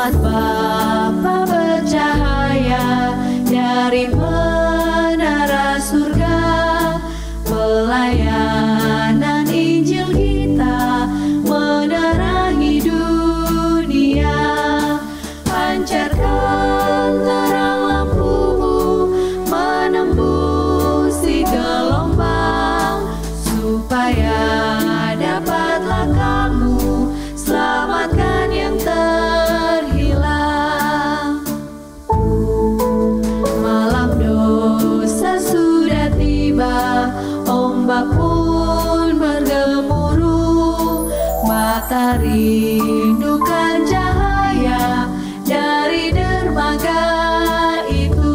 Selamat Bapa bercahaya dari menara surga, pelayanan Injil kita menerangi dunia. Pancarkan terang lampumu menembusi gelombang, supaya dapatlah kamu selamatkan yang terhilang. Malam dosa sudah tiba, ombak pun bergemuruh, mata rindukan cahaya dari dermaga itu.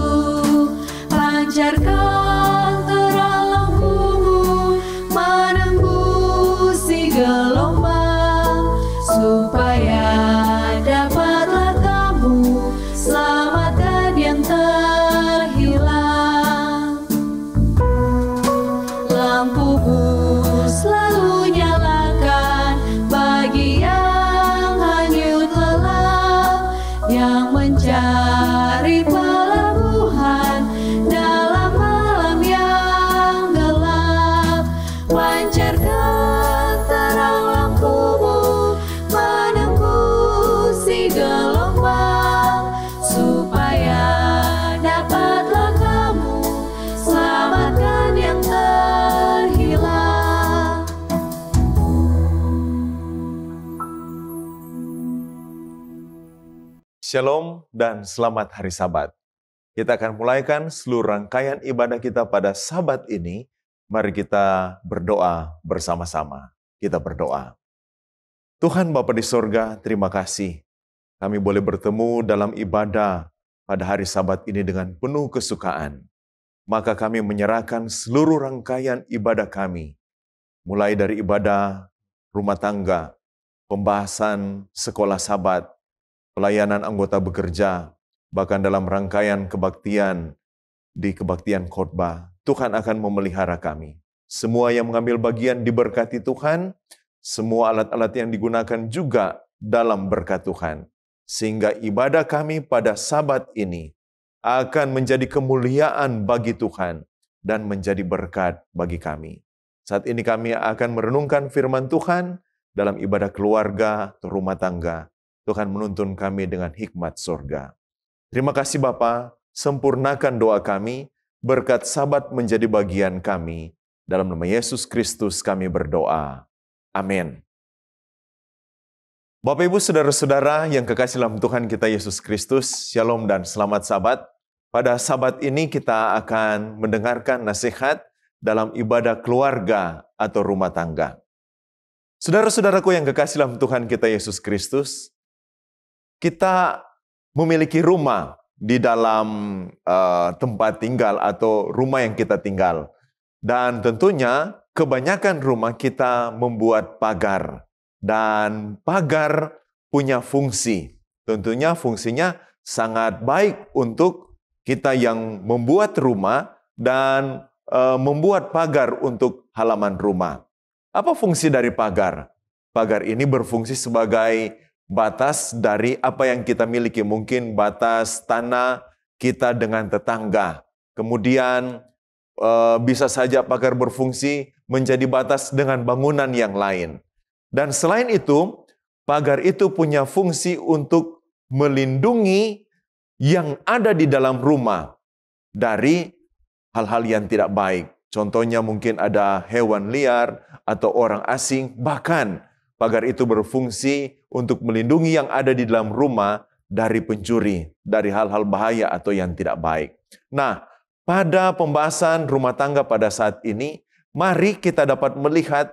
Pancarkan terang lampumu menembusi gelombang, supaya dapatlah kamu selamatkan yang terhilang. Lampumu selalu nyalakan bagi yang hanyut lelah, yang mencari pelabuhan dalam malam yang gelap. Pancarkan terang lampumu menembusi gelombang, supaya dapatlah kamu selamatkan yang terhilang. Shalom dan selamat hari Sabat. Kita akan mulaikan seluruh rangkaian ibadah kita pada Sabat ini. Mari kita berdoa bersama-sama. Kita berdoa. Tuhan Bapa di sorga, terima kasih. Kami boleh bertemu dalam ibadah pada hari Sabat ini dengan penuh kesukaan. Maka kami menyerahkan seluruh rangkaian ibadah kami. Mulai dari ibadah rumah tangga, pembahasan sekolah Sabat, pelayanan anggota bekerja, bahkan dalam rangkaian kebaktian di kebaktian khotbah. Tuhan akan memelihara kami. Semua yang mengambil bagian diberkati Tuhan, semua alat-alat yang digunakan juga dalam berkat Tuhan. Sehingga ibadah kami pada Sabat ini akan menjadi kemuliaan bagi Tuhan dan menjadi berkat bagi kami. Saat ini kami akan merenungkan firman Tuhan dalam ibadah keluarga atau rumah tangga. Tuhan menuntun kami dengan hikmat surga. Terima kasih Bapa, sempurnakan doa kami, berkat Sabat menjadi bagian kami. Dalam nama Yesus Kristus kami berdoa. Amin. Bapak Ibu Saudara-saudara yang kekasih dalam Tuhan kita Yesus Kristus, Shalom dan selamat Sabat. Pada Sabat ini kita akan mendengarkan nasihat dalam ibadah keluarga atau rumah tangga. Saudara-saudaraku yang kekasih dalam Tuhan kita Yesus Kristus, kita memiliki rumah di dalam tempat tinggal atau rumah yang kita tinggal. Dan tentunya kebanyakan rumah kita membuat pagar. Dan pagar punya fungsi. Tentunya fungsinya sangat baik untuk kita yang membuat rumah dan membuat pagar untuk halaman rumah. Apa fungsi dari pagar? Pagar ini berfungsi sebagai batas dari apa yang kita miliki, mungkin batas tanah kita dengan tetangga. Kemudian bisa saja pagar berfungsi menjadi batas dengan bangunan yang lain. Dan selain itu, pagar itu punya fungsi untuk melindungi yang ada di dalam rumah dari hal-hal yang tidak baik. Contohnya mungkin ada hewan liar atau orang asing, bahkan pagar itu berfungsi untuk melindungi yang ada di dalam rumah dari pencuri, dari hal-hal bahaya atau yang tidak baik. Nah, pada pembahasan rumah tangga pada saat ini, mari kita dapat melihat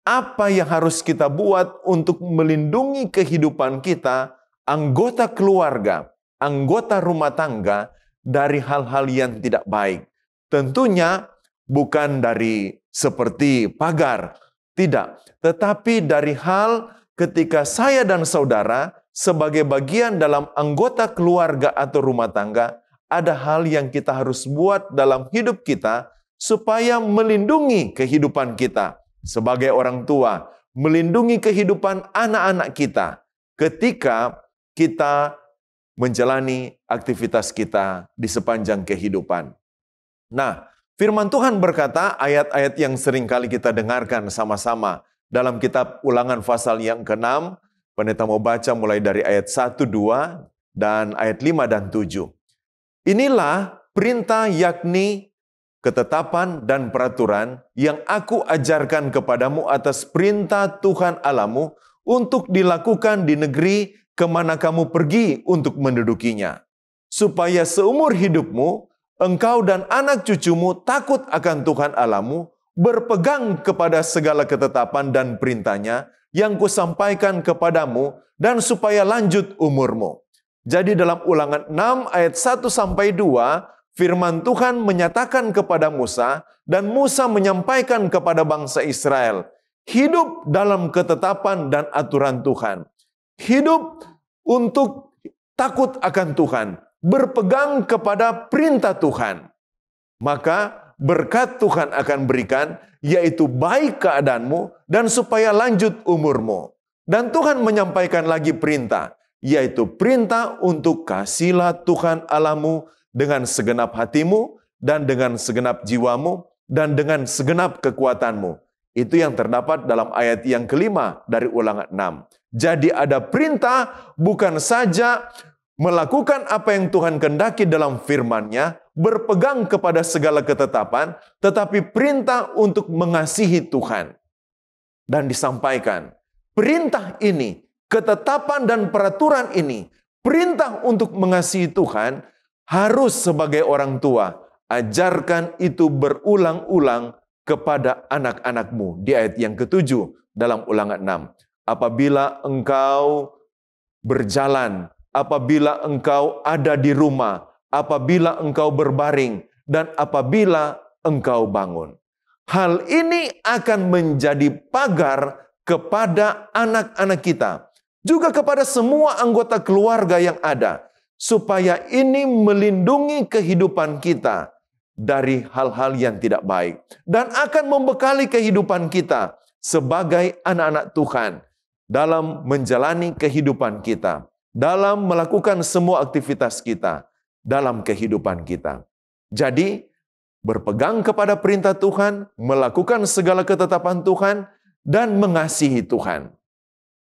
apa yang harus kita buat untuk melindungi kehidupan kita, anggota keluarga, anggota rumah tangga, dari hal-hal yang tidak baik. Tentunya bukan dari seperti pagar, tidak, tetapi dari hal ketika saya dan saudara sebagai bagian dalam anggota keluarga atau rumah tangga, ada hal yang kita harus buat dalam hidup kita supaya melindungi kehidupan kita sebagai orang tua, melindungi kehidupan anak-anak kita ketika kita menjalani aktivitas kita di sepanjang kehidupan. Nah, firman Tuhan berkata, ayat-ayat yang sering kali kita dengarkan sama-sama dalam kitab Ulangan pasal yang ke-6, pendeta mau baca mulai dari ayat 1, 2, dan ayat 5 dan 7. Inilah perintah, yakni ketetapan dan peraturan yang aku ajarkan kepadamu atas perintah Tuhan Allahmu untuk dilakukan di negeri kemana kamu pergi untuk mendudukinya. Supaya seumur hidupmu, engkau dan anak cucumu takut akan Tuhan Allahmu, berpegang kepada segala ketetapan dan perintahnya yang kusampaikan kepadamu, dan supaya lanjut umurmu. Jadi dalam Ulangan 6 ayat 1 sampai 2, firman Tuhan menyatakan kepada Musa, dan Musa menyampaikan kepada bangsa Israel, hidup dalam ketetapan dan aturan Tuhan. Hidup untuk takut akan Tuhan, berpegang kepada perintah Tuhan. Maka berkat Tuhan akan berikan, yaitu baik keadaanmu dan supaya lanjut umurmu. Dan Tuhan menyampaikan lagi perintah, yaitu perintah untuk kasihilah Tuhan Allahmu dengan segenap hatimu dan dengan segenap jiwamu dan dengan segenap kekuatanmu. Itu yang terdapat dalam ayat yang kelima dari Ulangan 6. Jadi ada perintah bukan saja melakukan apa yang Tuhan kehendaki dalam firman-Nya, berpegang kepada segala ketetapan, tetapi perintah untuk mengasihi Tuhan. Dan disampaikan, perintah ini, ketetapan dan peraturan ini, perintah untuk mengasihi Tuhan, harus sebagai orang tua, ajarkan itu berulang-ulang kepada anak-anakmu. Di ayat yang ke-7 dalam Ulangan 6. Apabila engkau berjalan, apabila engkau ada di rumah, apabila engkau berbaring, dan apabila engkau bangun. Hal ini akan menjadi pagar kepada anak-anak kita, juga kepada semua anggota keluarga yang ada, supaya ini melindungi kehidupan kita dari hal-hal yang tidak baik, dan akan membekali kehidupan kita sebagai anak-anak Tuhan dalam menjalani kehidupan kita, dalam melakukan semua aktivitas kita, dalam kehidupan kita. Jadi, berpegang kepada perintah Tuhan, melakukan segala ketetapan Tuhan, dan mengasihi Tuhan.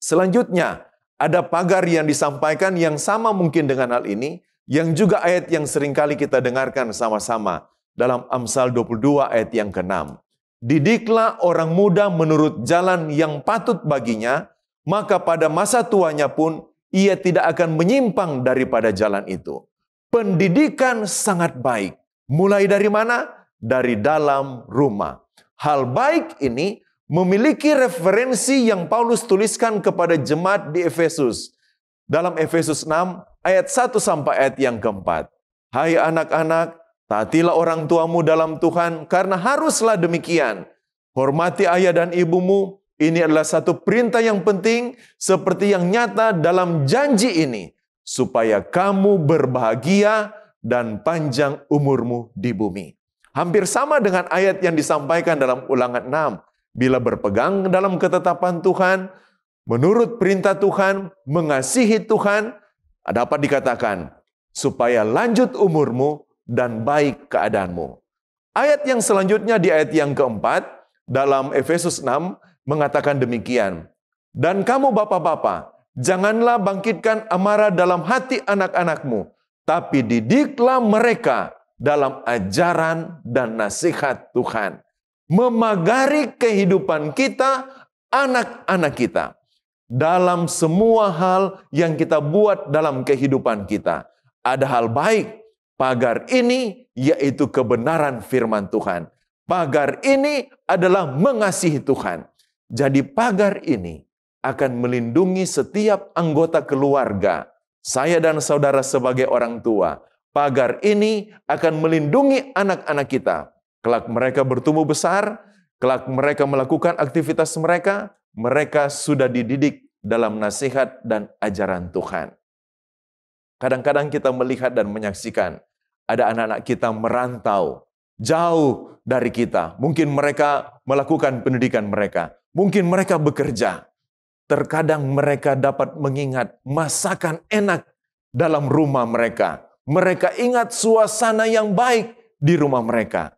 Selanjutnya, ada pagar yang disampaikan yang sama mungkin dengan hal ini, yang juga ayat yang seringkali kita dengarkan sama-sama dalam Amsal 22 ayat yang ke-6. Didiklah orang muda menurut jalan yang patut baginya, maka pada masa tuanya pun ia tidak akan menyimpang daripada jalan itu. Pendidikan sangat baik. Mulai dari mana? Dari dalam rumah. Hal baik ini memiliki referensi yang Paulus tuliskan kepada jemaat di Efesus. Dalam Efesus 6 ayat 1 sampai ayat yang ke-4. Hai anak-anak, taatilah orang tuamu dalam Tuhan, karena haruslah demikian. Hormati ayah dan ibumu, ini adalah satu perintah yang penting, seperti yang nyata dalam janji ini, supaya kamu berbahagia dan panjang umurmu di bumi. Hampir sama dengan ayat yang disampaikan dalam Ulangan 6. Bila berpegang dalam ketetapan Tuhan, menurut perintah Tuhan, mengasihi Tuhan, dapat dikatakan, supaya lanjut umurmu dan baik keadaanmu. Ayat yang selanjutnya di ayat yang keempat, dalam Efesus 6, mengatakan demikian. Dan kamu bapak-bapak, janganlah bangkitkan amarah dalam hati anak-anakmu, tapi didiklah mereka dalam ajaran dan nasihat Tuhan. Memagari kehidupan kita, anak-anak kita. Dalam semua hal yang kita buat dalam kehidupan kita. Ada hal baik. Pagar ini yaitu kebenaran firman Tuhan. Pagar ini adalah mengasihi Tuhan. Jadi pagar ini akan melindungi setiap anggota keluarga. Saya dan saudara sebagai orang tua. Pagar ini akan melindungi anak-anak kita. Kelak mereka bertumbuh besar, kelak mereka melakukan aktivitas mereka, mereka sudah dididik dalam nasihat dan ajaran Tuhan. Kadang-kadang kita melihat dan menyaksikan ada anak-anak kita merantau jauh dari kita. Mungkin mereka melakukan pendidikan mereka, mungkin mereka bekerja. terkadang mereka dapat mengingat masakan enak dalam rumah mereka. Mereka ingat suasana yang baik di rumah mereka.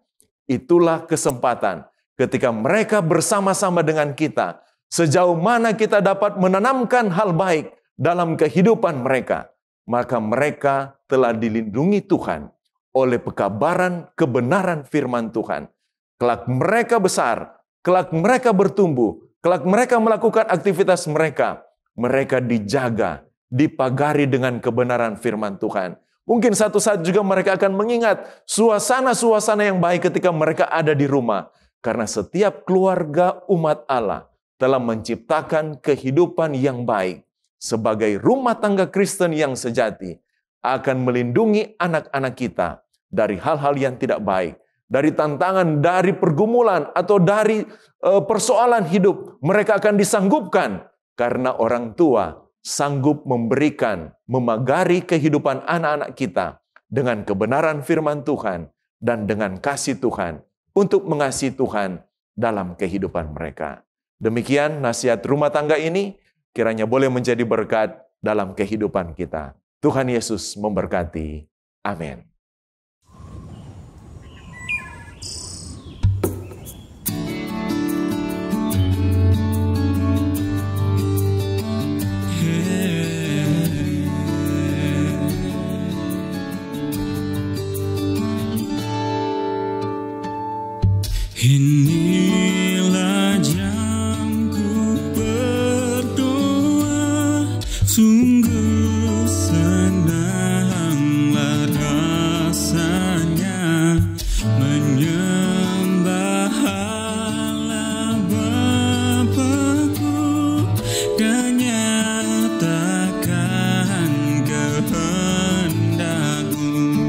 Itulah kesempatan ketika mereka bersama-sama dengan kita. Sejauh mana kita dapat menanamkan hal baik dalam kehidupan mereka, maka mereka telah dilindungi Tuhan oleh pekabaran kebenaran firman Tuhan. Kelak mereka besar, kelak mereka bertumbuh, kelak mereka melakukan aktivitas mereka, mereka dijaga, dipagari dengan kebenaran firman Tuhan. Mungkin satu saat juga mereka akan mengingat suasana-suasana yang baik ketika mereka ada di rumah. Karena setiap keluarga umat Allah telah menciptakan kehidupan yang baik. Sebagai rumah tangga Kristen yang sejati, akan melindungi anak-anak kita dari hal-hal yang tidak baik. Dari tantangan, dari pergumulan, atau dari persoalan hidup. Mereka akan disanggupkan karena orang tua sanggup memberikan, memagari kehidupan anak-anak kita dengan kebenaran firman Tuhan dan dengan kasih Tuhan untuk mengasihi Tuhan dalam kehidupan mereka. Demikian nasihat rumah tangga ini kiranya boleh menjadi berkat dalam kehidupan kita. Tuhan Yesus memberkati. Amin. Inilah jamku berdoa, sungguh senanglah rasanya menyembah Allah Bapa-Ku dan nyatakan kehendak-Mu.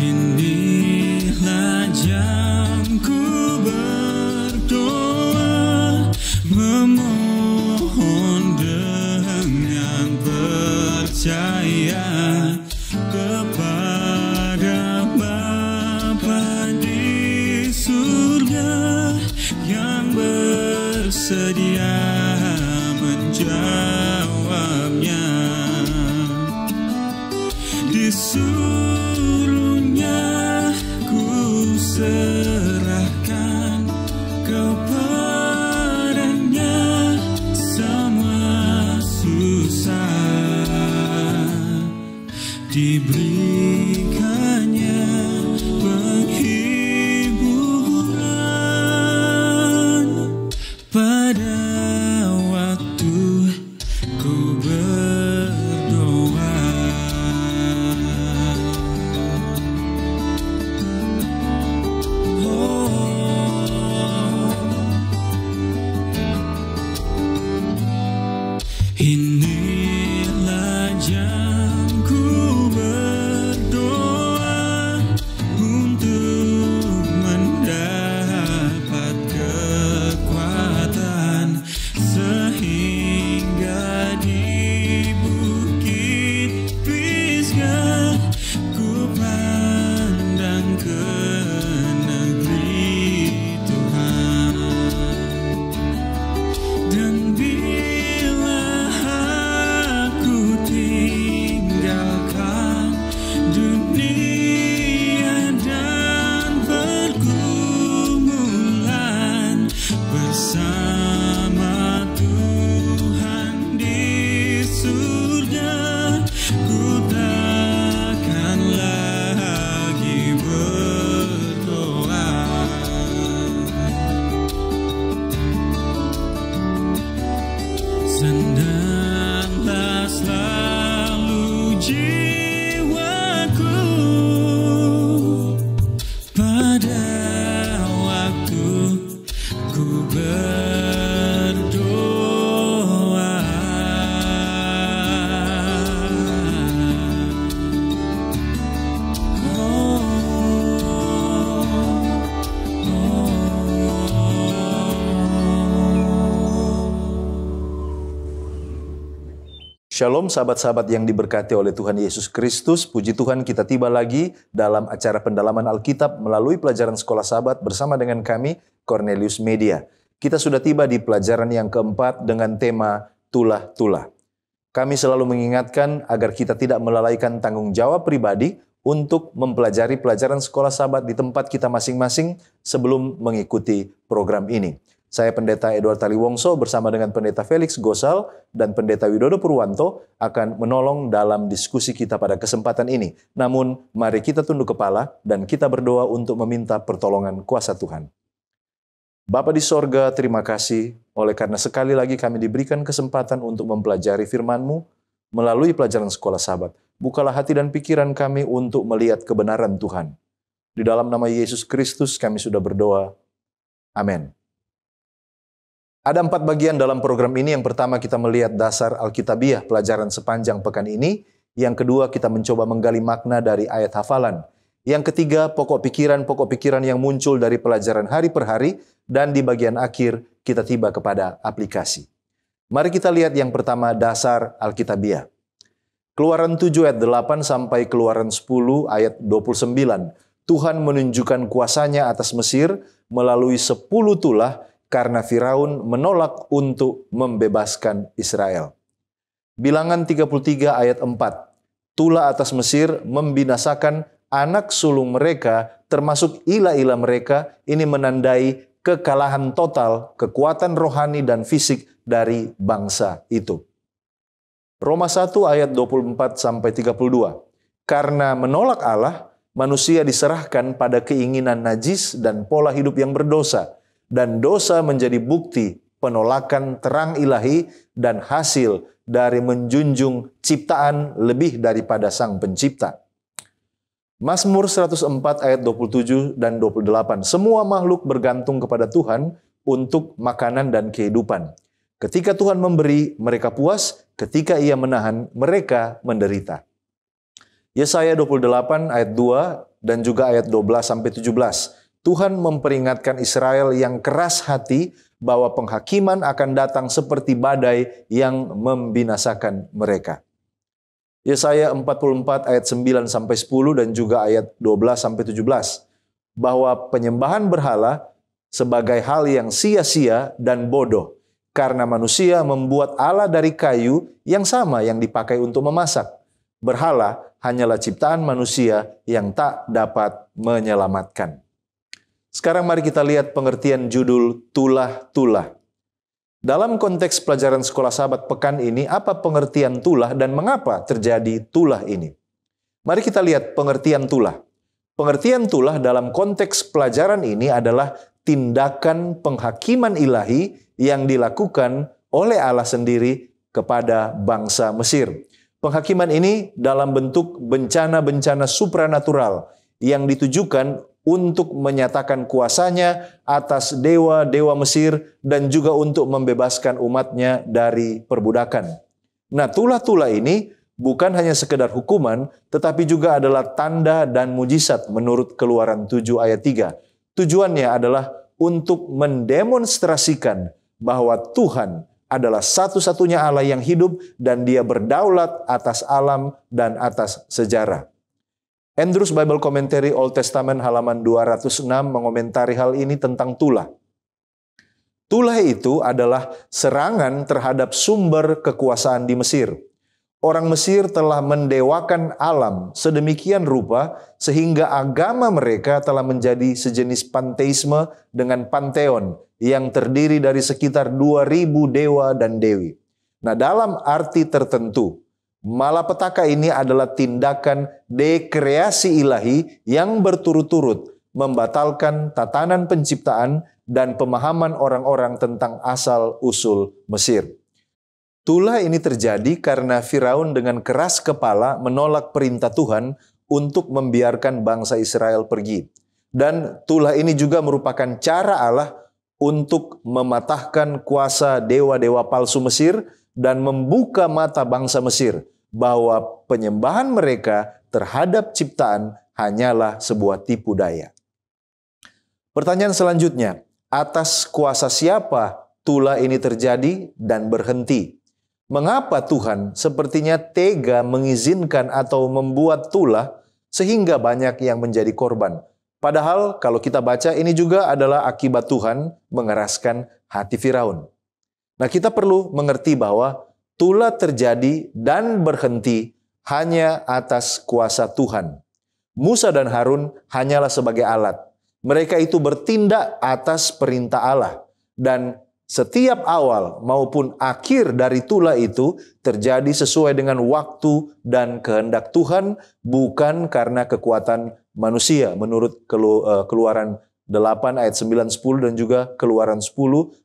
Inilah jamku berdoa, memohon dengan percaya kepada Bapa di surga yang bersedia menjawabnya. Disuruhnya ku serahkan kepadanya semua susah, diberikannya penghiburan pada waktu ku berdoa. Inilah jamku berdoa, Shalom sahabat-sahabat yang diberkati oleh Tuhan Yesus Kristus. Puji Tuhan kita tiba lagi dalam acara pendalaman Alkitab melalui pelajaran Sekolah Sahabat bersama dengan kami, Cornelius Media. Kita sudah tiba di pelajaran yang keempat dengan tema Tulah-Tulah. Kami selalu mengingatkan agar kita tidak melalaikan tanggung jawab pribadi untuk mempelajari pelajaran Sekolah Sahabat di tempat kita masing-masing sebelum mengikuti program ini. Saya Pendeta Edward Taliwongso bersama dengan Pendeta Felix Gosal dan Pendeta Widodo Purwanto akan menolong dalam diskusi kita pada kesempatan ini. Namun, mari kita tunduk kepala dan kita berdoa untuk meminta pertolongan kuasa Tuhan. Bapa di sorga, terima kasih oleh karena sekali lagi kami diberikan kesempatan untuk mempelajari firman-Mu melalui pelajaran Sekolah Sahabat. Bukalah hati dan pikiran kami untuk melihat kebenaran Tuhan. Di dalam nama Yesus Kristus kami sudah berdoa. Amin. Ada 4 bagian dalam program ini. Yang pertama kita melihat dasar Alkitabiah pelajaran sepanjang pekan ini. Yang kedua kita mencoba menggali makna dari ayat hafalan. Yang ketiga pokok pikiran yang muncul dari pelajaran hari per hari. Dan di bagian akhir kita tiba kepada aplikasi. Mari kita lihat yang pertama dasar Alkitabiah. Keluaran 7 ayat 8 sampai Keluaran 10 ayat 29. Tuhan menunjukkan kuasanya atas Mesir melalui 10 tulah karena Firaun menolak untuk membebaskan Israel. Bilangan 33 ayat 4. Tulah atas Mesir membinasakan anak sulung mereka termasuk ila-ila mereka. Ini menandai kekalahan total, kekuatan rohani dan fisik dari bangsa itu. Roma 1 ayat 24 sampai 32. Karena menolak Allah, manusia diserahkan pada keinginan najis dan pola hidup yang berdosa. Dan dosa menjadi bukti penolakan terang ilahi dan hasil dari menjunjung ciptaan lebih daripada Sang Pencipta. Mazmur 104 ayat 27 dan 28. Semua makhluk bergantung kepada Tuhan untuk makanan dan kehidupan. Ketika Tuhan memberi, mereka puas. Ketika Ia menahan, mereka menderita. Yesaya 28 ayat 2 dan juga ayat 12 sampai 17. Tuhan memperingatkan Israel yang keras hati bahwa penghakiman akan datang seperti badai yang membinasakan mereka. Yesaya 44 ayat 9 sampai 10 dan juga ayat 12 sampai 17. Bahwa penyembahan berhala sebagai hal yang sia-sia dan bodoh karena manusia membuat Allah dari kayu yang sama yang dipakai untuk memasak. Berhala hanyalah ciptaan manusia yang tak dapat menyelamatkan. Sekarang mari kita lihat pengertian judul Tulah-Tulah. Dalam konteks pelajaran Sekolah Sahabat pekan ini, apa pengertian tulah dan mengapa terjadi tulah ini? Mari kita lihat pengertian tulah. Pengertian tulah dalam konteks pelajaran ini adalah tindakan penghakiman ilahi yang dilakukan oleh Allah sendiri kepada bangsa Mesir. Penghakiman ini dalam bentuk bencana-bencana supranatural yang ditujukan untuk menyatakan kuasanya atas dewa-dewa Mesir dan juga untuk membebaskan umatnya dari perbudakan. Nah, tulah-tulah ini bukan hanya sekedar hukuman, tetapi juga adalah tanda dan mujizat menurut Keluaran 7 ayat 3. Tujuannya adalah untuk mendemonstrasikan bahwa Tuhan adalah satu-satunya Allah yang hidup dan Dia berdaulat atas alam dan atas sejarah. Andrews Bible Commentary Old Testament halaman 206 mengomentari hal ini tentang tulah. Tulah itu adalah serangan terhadap sumber kekuasaan di Mesir. Orang Mesir telah mendewakan alam sedemikian rupa sehingga agama mereka telah menjadi sejenis panteisme dengan panteon yang terdiri dari sekitar 2.000 dewa dan dewi. Nah, dalam arti tertentu, malapetaka ini adalah tindakan dekreasi ilahi yang berturut-turut membatalkan tatanan penciptaan dan pemahaman orang-orang tentang asal-usul Mesir. Tulah ini terjadi karena Firaun dengan keras kepala menolak perintah Tuhan untuk membiarkan bangsa Israel pergi. Dan tulah ini juga merupakan cara Allah untuk mematahkan kuasa dewa-dewa palsu Mesir dan membuka mata bangsa Mesir bahwa penyembahan mereka terhadap ciptaan hanyalah sebuah tipu daya. Pertanyaan selanjutnya, atas kuasa siapa tulah ini terjadi dan berhenti? mengapa Tuhan sepertinya tega mengizinkan atau membuat tulah sehingga banyak yang menjadi korban. Padahal kalau kita baca ini juga adalah akibat Tuhan mengeraskan hati Firaun. Nah, kita perlu mengerti bahwa tulah terjadi dan berhenti hanya atas kuasa Tuhan. Musa dan Harun hanyalah sebagai alat. Mereka itu bertindak atas perintah Allah. Dan setiap awal maupun akhir dari tulah itu terjadi sesuai dengan waktu dan kehendak Tuhan, bukan karena kekuatan manusia menurut Keluaran 8 ayat 9, 10 dan juga Keluaran 10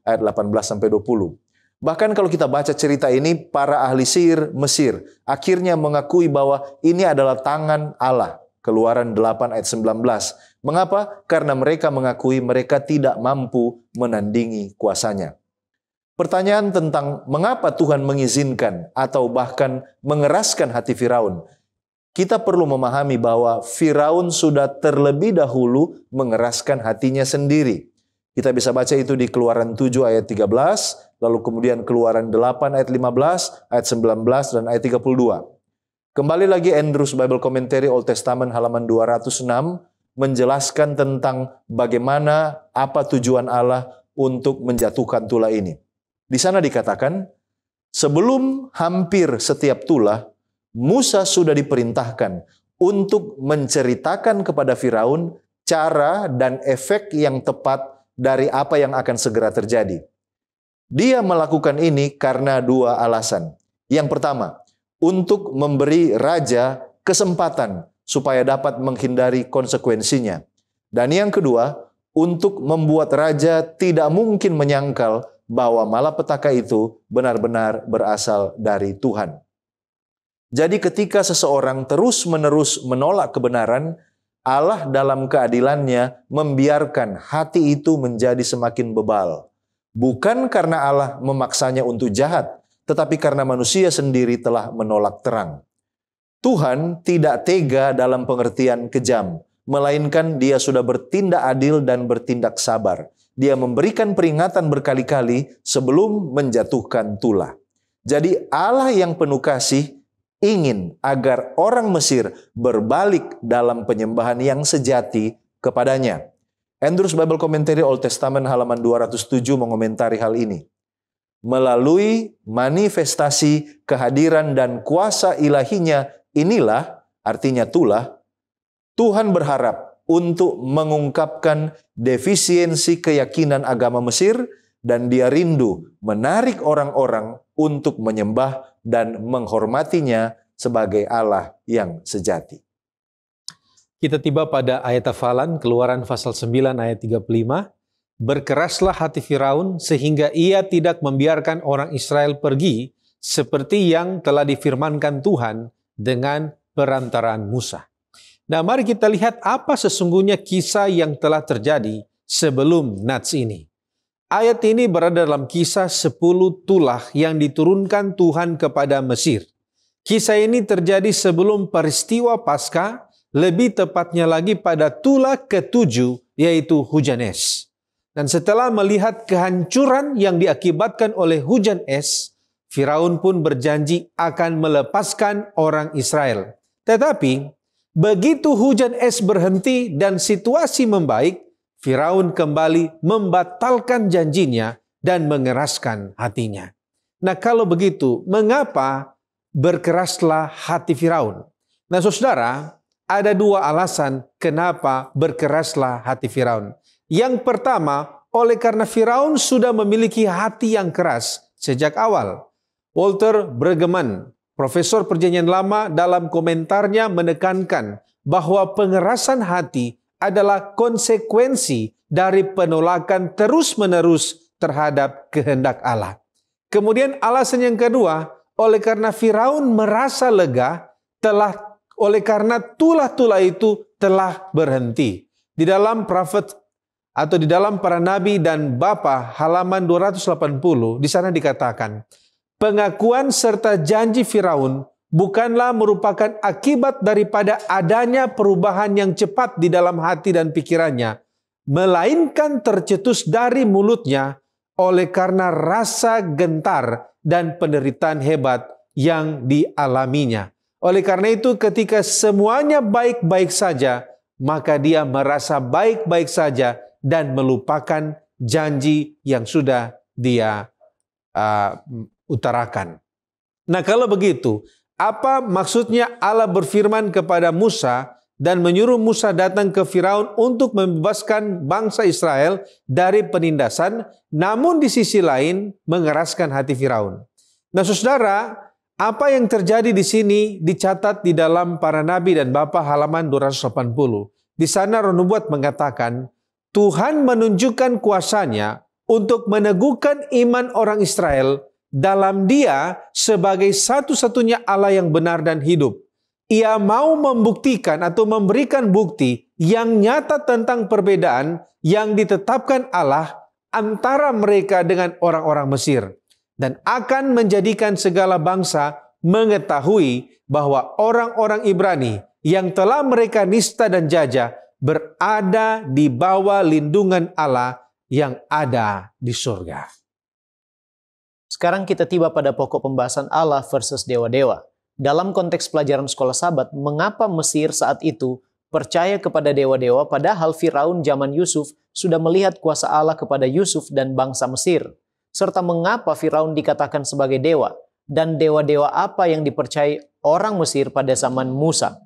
ayat 18-20. Bahkan kalau kita baca cerita ini, para ahli sihir Mesir akhirnya mengakui bahwa ini adalah tangan Allah. Keluaran 8 ayat 19. Mengapa? Karena mereka mengakui mereka tidak mampu menandingi kuasanya. Pertanyaan tentang mengapa Tuhan mengizinkan atau bahkan mengeraskan hati Firaun. Kita perlu memahami bahwa Firaun sudah terlebih dahulu mengeraskan hatinya sendiri. Kita bisa baca itu di Keluaran 7 ayat 13, lalu kemudian Keluaran 8 ayat 15, ayat 19, dan ayat 32. Kembali lagi Andrews Bible Commentary Old Testament halaman 206 menjelaskan tentang bagaimana apa tujuan Allah untuk menjatuhkan tulah ini. Di sana dikatakan, sebelum hampir setiap tulah, Musa sudah diperintahkan untuk menceritakan kepada Firaun cara dan efek yang tepat dari apa yang akan segera terjadi. Dia melakukan ini karena dua alasan. Yang pertama, untuk memberi raja kesempatan supaya dapat menghindari konsekuensinya. Dan yang kedua, untuk membuat raja tidak mungkin menyangkal bahwa malapetaka itu benar-benar berasal dari Tuhan. Jadi ketika seseorang terus-menerus menolak kebenaran, Allah dalam keadilannya membiarkan hati itu menjadi semakin bebal. Bukan karena Allah memaksanya untuk jahat, tetapi karena manusia sendiri telah menolak terang. Tuhan tidak tega dalam pengertian kejam, melainkan Dia sudah bertindak adil dan bertindak sabar. Dia memberikan peringatan berkali-kali sebelum menjatuhkan tulah. Jadi Allah yang penuh kasih ingin agar orang Mesir berbalik dalam penyembahan yang sejati kepadanya. Andrews Bible Commentary Old Testament halaman 207 mengomentari hal ini. Melalui manifestasi kehadiran dan kuasa ilahinya inilah, artinya tulah, Tuhan berharap untuk mengungkapkan defisiensi keyakinan agama Mesir dan Dia rindu menarik orang-orang untuk menyembah dan menghormatinya sebagai Allah yang sejati. Kita tiba pada ayat hafalan Keluaran pasal 9 ayat 35. Berkeraslah hati Firaun sehingga ia tidak membiarkan orang Israel pergi seperti yang telah difirmankan Tuhan dengan perantaraan Musa. Nah, mari kita lihat apa sesungguhnya kisah yang telah terjadi sebelum Nats ini. Ayat ini berada dalam kisah 10 tulah yang diturunkan Tuhan kepada Mesir. Kisah ini terjadi sebelum peristiwa Paskah, lebih tepatnya lagi pada tulah ke-7, yaitu hujan es. Dan setelah melihat kehancuran yang diakibatkan oleh hujan es, Firaun pun berjanji akan melepaskan orang Israel. Tetapi, begitu hujan es berhenti dan situasi membaik, Firaun kembali membatalkan janjinya dan mengeraskan hatinya. Nah, kalau begitu, mengapa berkeraslah hati Firaun? Nah, saudara, ada dua alasan kenapa berkeraslah hati Firaun. Yang pertama, oleh karena Firaun sudah memiliki hati yang keras sejak awal. Walter Brueggemann, Profesor Perjanjian Lama, dalam komentarnya menekankan bahwa pengerasan hati adalah konsekuensi dari penolakan terus-menerus terhadap kehendak Allah. Kemudian alasan yang kedua, oleh karena Firaun merasa lega oleh karena tulah-tulah itu telah berhenti. Di dalam prophet atau di dalam para nabi dan bapa halaman 280 di sana dikatakan, pengakuan serta janji Firaun bukanlah merupakan akibat daripada adanya perubahan yang cepat di dalam hati dan pikirannya, melainkan tercetus dari mulutnya oleh karena rasa gentar dan penderitaan hebat yang dialaminya. Oleh karena itu, ketika semuanya baik-baik saja, maka dia merasa baik-baik saja dan melupakan janji yang sudah dia utarakan. Nah, kalau begitu, apa maksudnya Allah berfirman kepada Musa dan menyuruh Musa datang ke Firaun untuk membebaskan bangsa Israel dari penindasan, namun di sisi lain mengeraskan hati Firaun? Nah, saudara, apa yang terjadi di sini dicatat di dalam Para Nabi dan Bapa halaman 280. Di sana Roh Nubuat mengatakan, Tuhan menunjukkan kuasanya untuk meneguhkan iman orang Israel dalam Dia sebagai satu-satunya Allah yang benar dan hidup. Ia mau membuktikan atau memberikan bukti yang nyata tentang perbedaan yang ditetapkan Allah antara mereka dengan orang-orang Mesir, dan akan menjadikan segala bangsa mengetahui bahwa orang-orang Ibrani yang telah mereka nista dan jajah berada di bawah lindungan Allah yang ada di surga. Sekarang kita tiba pada pokok pembahasan Allah versus dewa-dewa. Dalam konteks pelajaran sekolah Sabat, mengapa Mesir saat itu percaya kepada dewa-dewa padahal Firaun zaman Yusuf sudah melihat kuasa Allah kepada Yusuf dan bangsa Mesir? Serta mengapa Firaun dikatakan sebagai dewa? Dan dewa-dewa apa yang dipercayai orang Mesir pada zaman Musa?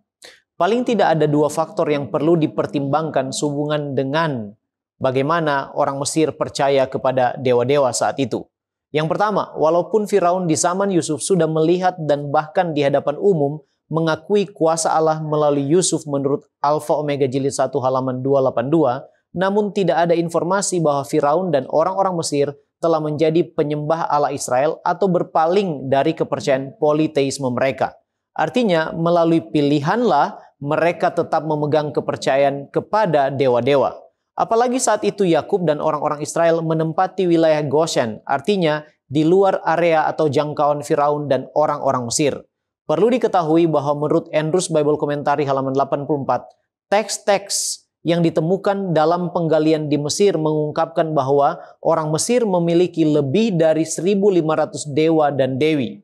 Paling tidak ada dua faktor yang perlu dipertimbangkan sehubungan dengan bagaimana orang Mesir percaya kepada dewa-dewa saat itu. Yang pertama, walaupun Firaun di zaman Yusuf sudah melihat dan bahkan di hadapan umum mengakui kuasa Allah melalui Yusuf menurut Alfa Omega Jilid 1 halaman 282, namun tidak ada informasi bahwa Firaun dan orang-orang Mesir telah menjadi penyembah Allah Israel atau berpaling dari kepercayaan politeisme mereka. Artinya, melalui pilihanlah mereka tetap memegang kepercayaan kepada dewa-dewa. Apalagi saat itu Yakub dan orang-orang Israel menempati wilayah Goshen, artinya di luar area atau jangkauan Firaun dan orang-orang Mesir. Perlu diketahui bahwa menurut Andrews Bible Commentary halaman 84, teks-teks yang ditemukan dalam penggalian di Mesir mengungkapkan bahwa orang Mesir memiliki lebih dari 1.500 dewa dan dewi.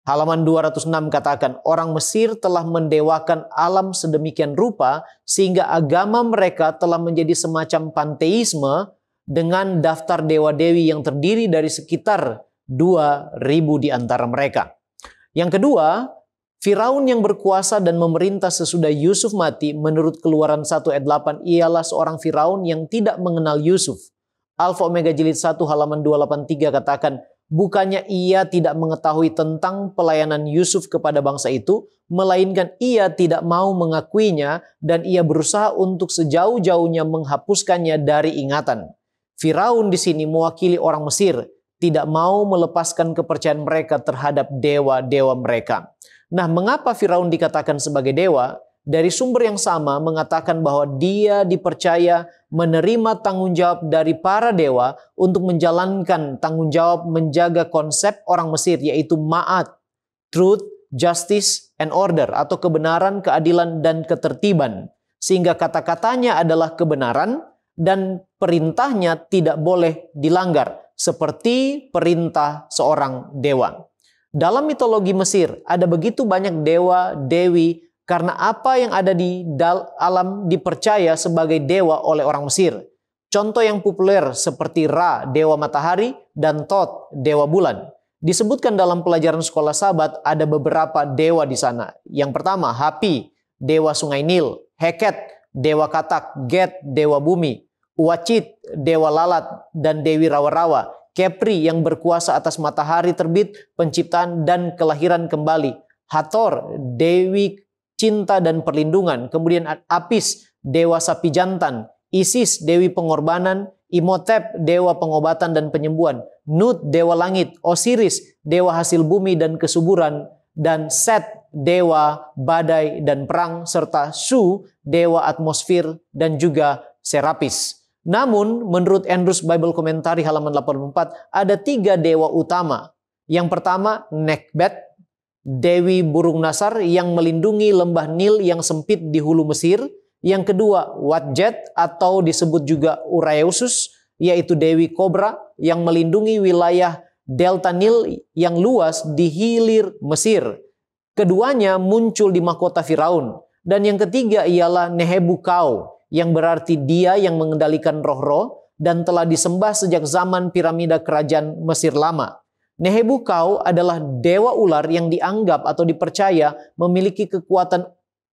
Halaman 206 katakan, orang Mesir telah mendewakan alam sedemikian rupa sehingga agama mereka telah menjadi semacam panteisme dengan daftar dewa-dewi yang terdiri dari sekitar 2.000 di antara mereka. Yang kedua, Firaun yang berkuasa dan memerintah sesudah Yusuf mati menurut Keluaran 1 ayat 8 ialah seorang Firaun yang tidak mengenal Yusuf. Alfa Omega Jilid 1 halaman 283 katakan, bukannya ia tidak mengetahui tentang pelayanan Yusuf kepada bangsa itu, melainkan ia tidak mau mengakuinya dan ia berusaha untuk sejauh-jauhnya menghapuskannya dari ingatan. Firaun di sini mewakili orang Mesir, tidak mau melepaskan kepercayaan mereka terhadap dewa-dewa mereka. Nah, mengapa Firaun dikatakan sebagai dewa? Dari sumber yang sama mengatakan bahwa dia dipercaya menerima tanggung jawab dari para dewa untuk menjalankan tanggung jawab menjaga konsep orang Mesir, yaitu ma'at, truth, justice, and order, atau kebenaran, keadilan, dan ketertiban. Sehingga kata-katanya adalah kebenaran dan perintahnya tidak boleh dilanggar, seperti perintah seorang dewa. Dalam mitologi Mesir ada begitu banyak dewa, dewi, karena apa yang ada di alam dipercaya sebagai dewa oleh orang Mesir. Contoh yang populer seperti Ra, dewa matahari, dan Thoth, dewa bulan. Disebutkan dalam pelajaran sekolah Sabat ada beberapa dewa di sana. Yang pertama, Hapi, dewa sungai Nil, Heket, dewa katak, Get, dewa bumi, Uwacit, dewa lalat, dan dewi rawa-rawa, Kepri yang berkuasa atas matahari terbit, penciptaan dan kelahiran kembali, Hathor, dewi cinta dan perlindungan, kemudian Apis, dewa sapi jantan, Isis, dewi pengorbanan, Imhotep, dewa pengobatan dan penyembuhan, Nut, dewa langit, Osiris, dewa hasil bumi dan kesuburan, dan Set, dewa badai dan perang, serta Su, dewa atmosfer dan juga Serapis. Namun, menurut Andrews Bible Commentary halaman 84, ada 3 dewa utama. Yang pertama, Nekbet, dewi burung nasar yang melindungi lembah Nil yang sempit di hulu Mesir. Yang kedua, Wadjet atau disebut juga Ureusus, yaitu dewi kobra yang melindungi wilayah delta Nil yang luas di hilir Mesir. Keduanya muncul di mahkota Firaun. Dan yang ketiga ialah Nehebukau, yang berarti dia yang mengendalikan roh-roh dan telah disembah sejak zaman piramida kerajaan Mesir lama. Nehebukau adalah dewa ular yang dianggap atau dipercaya memiliki kekuatan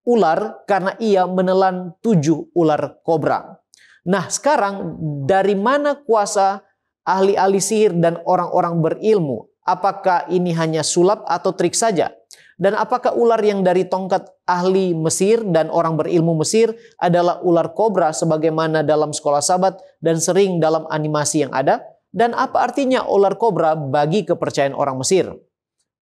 ular karena ia menelan 7 ular kobra. Nah, sekarang dari mana kuasa ahli-ahli sihir dan orang-orang berilmu? Apakah ini hanya sulap atau trik saja? Dan apakah ular yang dari tongkat ahli Mesir dan orang berilmu Mesir adalah ular kobra sebagaimana dalam sekolah Sabat dan sering dalam animasi yang ada? Dan apa artinya ular kobra bagi kepercayaan orang Mesir?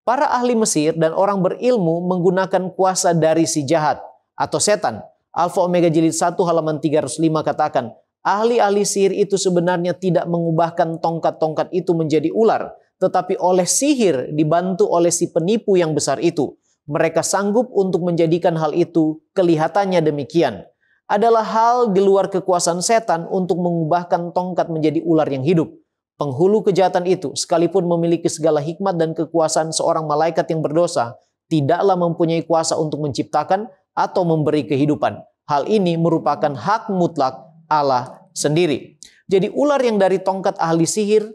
Para ahli Mesir dan orang berilmu menggunakan kuasa dari si jahat atau setan. Alfa Omega jilid 1 halaman 305 katakan, ahli-ahli sihir itu sebenarnya tidak mengubahkan tongkat-tongkat itu menjadi ular, tetapi oleh sihir dibantu oleh si penipu yang besar itu. Mereka sanggup untuk menjadikan hal itu kelihatannya demikian. Adalah hal di luar kekuasaan setan untuk mengubahkan tongkat menjadi ular yang hidup. Penghulu kejahatan itu, sekalipun memiliki segala hikmat dan kekuasaan seorang malaikat yang berdosa, tidaklah mempunyai kuasa untuk menciptakan atau memberi kehidupan. Hal ini merupakan hak mutlak Allah sendiri. Jadi ular yang dari tongkat ahli sihir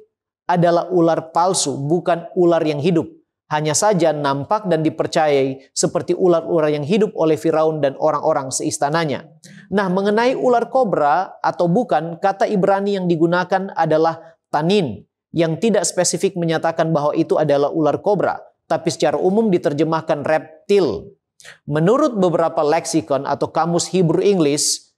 adalah ular palsu, bukan ular yang hidup. Hanya saja nampak dan dipercayai seperti ular-ular yang hidup oleh Firaun dan orang-orang seistananya. Nah, mengenai ular kobra atau bukan, kata Ibrani yang digunakan adalah tanin, yang tidak spesifik menyatakan bahwa itu adalah ular kobra, tapi secara umum diterjemahkan reptil. Menurut beberapa leksikon atau kamus Hebrew English,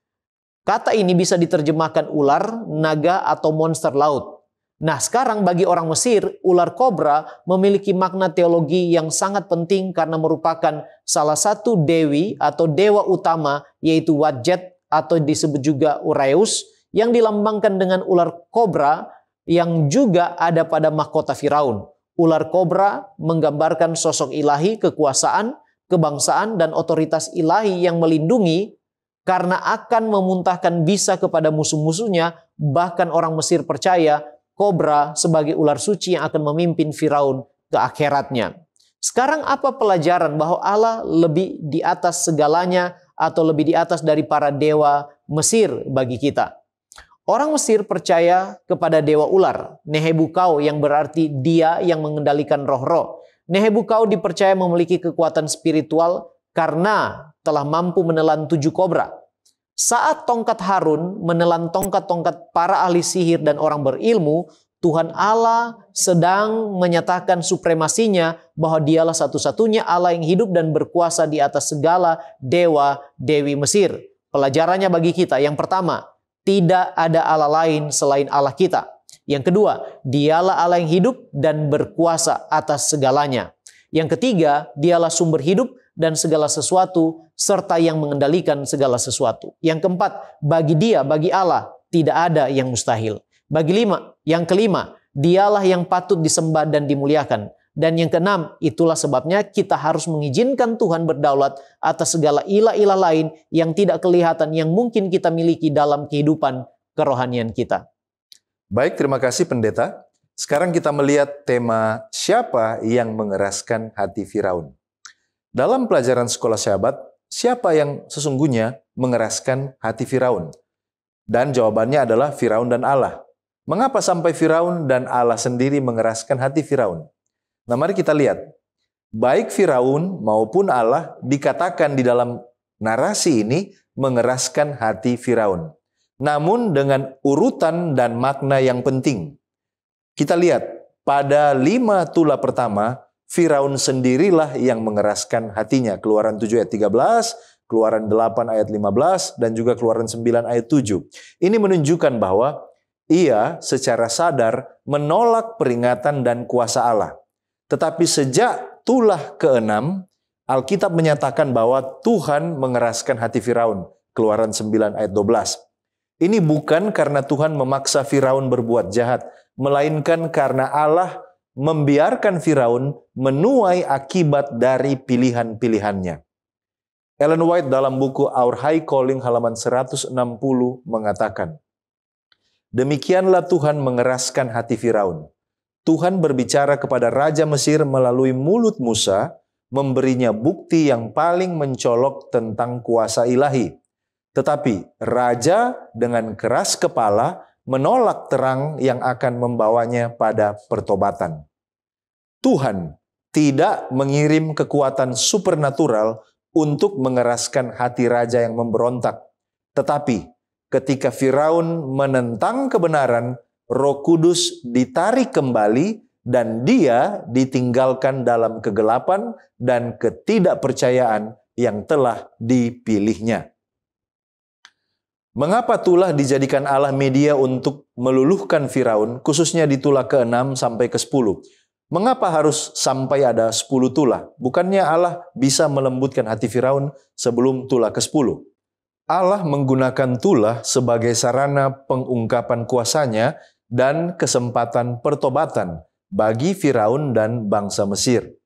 kata ini bisa diterjemahkan ular, naga, atau monster laut. Nah, sekarang bagi orang Mesir, ular kobra memiliki makna teologi yang sangat penting karena merupakan salah satu dewi atau dewa utama, yaitu Wadjet atau disebut juga Ureus, yang dilambangkan dengan ular kobra yang juga ada pada mahkota Firaun. Ular kobra menggambarkan sosok ilahi, kekuasaan, kebangsaan, dan otoritas ilahi yang melindungi karena akan memuntahkan bisa kepada musuh-musuhnya. Bahkan orang Mesir percaya kobra sebagai ular suci yang akan memimpin Firaun ke akhiratnya. Sekarang apa pelajaran bahwa Allah lebih di atas segalanya atau lebih di atas dari para dewa Mesir bagi kita? Orang Mesir percaya kepada dewa ular, Nehebukau, yang berarti dia yang mengendalikan roh-roh. Nehebukau dipercaya memiliki kekuatan spiritual karena telah mampu menelan 7 kobra. Saat tongkat Harun menelan tongkat-tongkat para ahli sihir dan orang berilmu, Tuhan Allah sedang menyatakan supremasinya bahwa dialah satu-satunya Allah yang hidup dan berkuasa di atas segala dewa-dewi Mesir. Pelajarannya bagi kita, yang pertama, tidak ada Allah lain selain Allah kita. Yang kedua, dialah Allah yang hidup dan berkuasa atas segalanya. Yang ketiga, dialah sumber hidup dan segala sesuatu, serta yang mengendalikan segala sesuatu. Yang keempat, bagi dia, bagi Allah, tidak ada yang mustahil. Yang kelima, dialah yang patut disembah dan dimuliakan. Dan yang keenam, itulah sebabnya kita harus mengizinkan Tuhan berdaulat atas segala ilah-ilah lain yang tidak kelihatan, yang mungkin kita miliki dalam kehidupan kerohanian kita. Baik, terima kasih pendeta. Sekarang kita melihat tema siapa yang mengeraskan hati Firaun. Dalam pelajaran sekolah Sabat, siapa yang sesungguhnya mengeraskan hati Firaun? Dan jawabannya adalah Firaun dan Allah. Mengapa sampai Firaun dan Allah sendiri mengeraskan hati Firaun? Nah, mari kita lihat. Baik Firaun maupun Allah dikatakan di dalam narasi ini mengeraskan hati Firaun. Namun dengan urutan dan makna yang penting. Kita lihat, pada 5 tula pertama, Firaun sendirilah yang mengeraskan hatinya. Keluaran 7 ayat 13, Keluaran 8 ayat 15, dan juga Keluaran 9 ayat 7. Ini menunjukkan bahwa ia secara sadar menolak peringatan dan kuasa Allah. Tetapi sejak tulah ke-6, Alkitab menyatakan bahwa Tuhan mengeraskan hati Firaun. Keluaran 9 ayat 12. Ini bukan karena Tuhan memaksa Firaun berbuat jahat, melainkan karena Allah membiarkan Firaun menuai akibat dari pilihan-pilihannya. Ellen White dalam buku Our High Calling halaman 160 mengatakan, demikianlah Tuhan mengeraskan hati Firaun. Tuhan berbicara kepada Raja Mesir melalui mulut Musa, memberinya bukti yang paling mencolok tentang kuasa ilahi. Tetapi Raja dengan keras kepala menolak terang yang akan membawanya pada pertobatan. Tuhan tidak mengirim kekuatan supernatural untuk mengeraskan hati raja yang memberontak. Tetapi ketika Firaun menentang kebenaran, Roh Kudus ditarik kembali dan dia ditinggalkan dalam kegelapan dan ketidakpercayaan yang telah dipilihnya. Mengapa tulah dijadikan Allah media untuk meluluhkan Firaun, khususnya di tulah ke-6 sampai ke-10? Mengapa harus sampai ada 10 tulah? Bukannya Allah bisa melembutkan hati Firaun sebelum tulah ke-10? Allah menggunakan tulah sebagai sarana pengungkapan kuasanya dan kesempatan pertobatan bagi Firaun dan bangsa Mesir.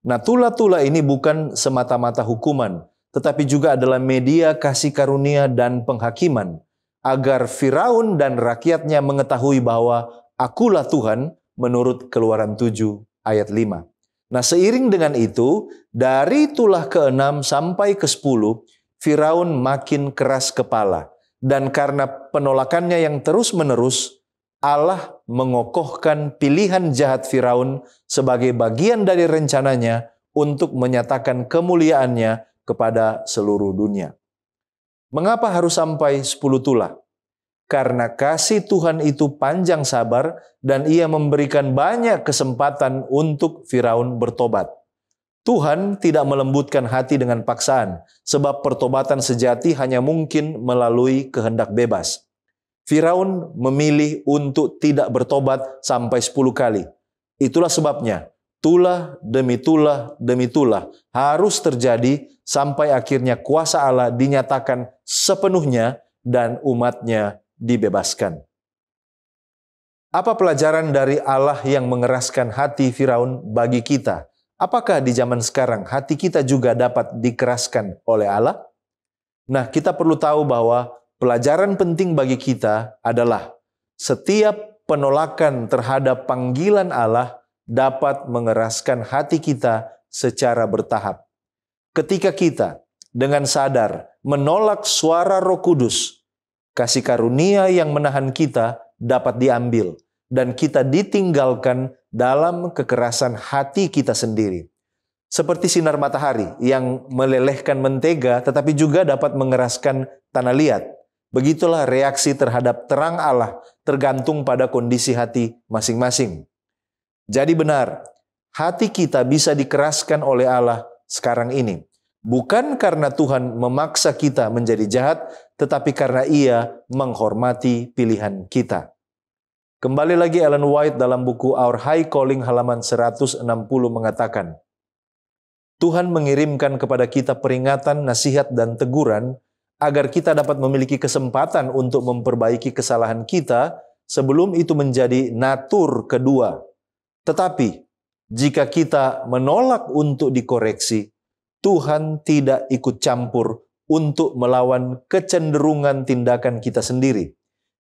Nah, tulah-tulah ini bukan semata-mata hukuman, tetapi juga adalah media kasih karunia dan penghakiman, agar Firaun dan rakyatnya mengetahui bahwa akulah Tuhan, menurut Keluaran 7 ayat 5. Nah, seiring dengan itu, dari tulah ke-6 sampai ke-10, Firaun makin keras kepala. Dan karena penolakannya yang terus-menerus, Allah mengokohkan pilihan jahat Firaun sebagai bagian dari rencananya untuk menyatakan kemuliaannya kepada seluruh dunia. Mengapa harus sampai 10 tulah? Karena kasih Tuhan itu panjang sabar dan ia memberikan banyak kesempatan untuk Firaun bertobat. Tuhan tidak melembutkan hati dengan paksaan, sebab pertobatan sejati hanya mungkin melalui kehendak bebas. Firaun memilih untuk tidak bertobat sampai 10 kali. Itulah sebabnya tulah demi tulah demi tulah harus terjadi sampai akhirnya kuasa Allah dinyatakan sepenuhnya dan umatnya dibebaskan. Apa pelajaran dari Allah yang mengeraskan hati Firaun bagi kita? Apakah di zaman sekarang hati kita juga dapat dikeraskan oleh Allah? Nah, kita perlu tahu bahwa pelajaran penting bagi kita adalah setiap penolakan terhadap panggilan Allah dapat mengeraskan hati kita secara bertahap. Ketika kita dengan sadar menolak suara Roh Kudus, kasih karunia yang menahan kita dapat diambil dan kita ditinggalkan dalam kekerasan hati kita sendiri. Seperti sinar matahari yang melelehkan mentega tetapi juga dapat mengeraskan tanah liat. Begitulah reaksi terhadap terang Allah tergantung pada kondisi hati masing-masing. Jadi benar, hati kita bisa dikeraskan oleh Allah sekarang ini. Bukan karena Tuhan memaksa kita menjadi jahat, tetapi karena Ia menghormati pilihan kita. Kembali lagi Ellen White dalam buku Our High Calling halaman 160 mengatakan, Tuhan mengirimkan kepada kita peringatan, nasihat, dan teguran agar kita dapat memiliki kesempatan untuk memperbaiki kesalahan kita sebelum itu menjadi natur kedua. Tetapi, jika kita menolak untuk dikoreksi, Tuhan tidak ikut campur untuk melawan kecenderungan tindakan kita sendiri.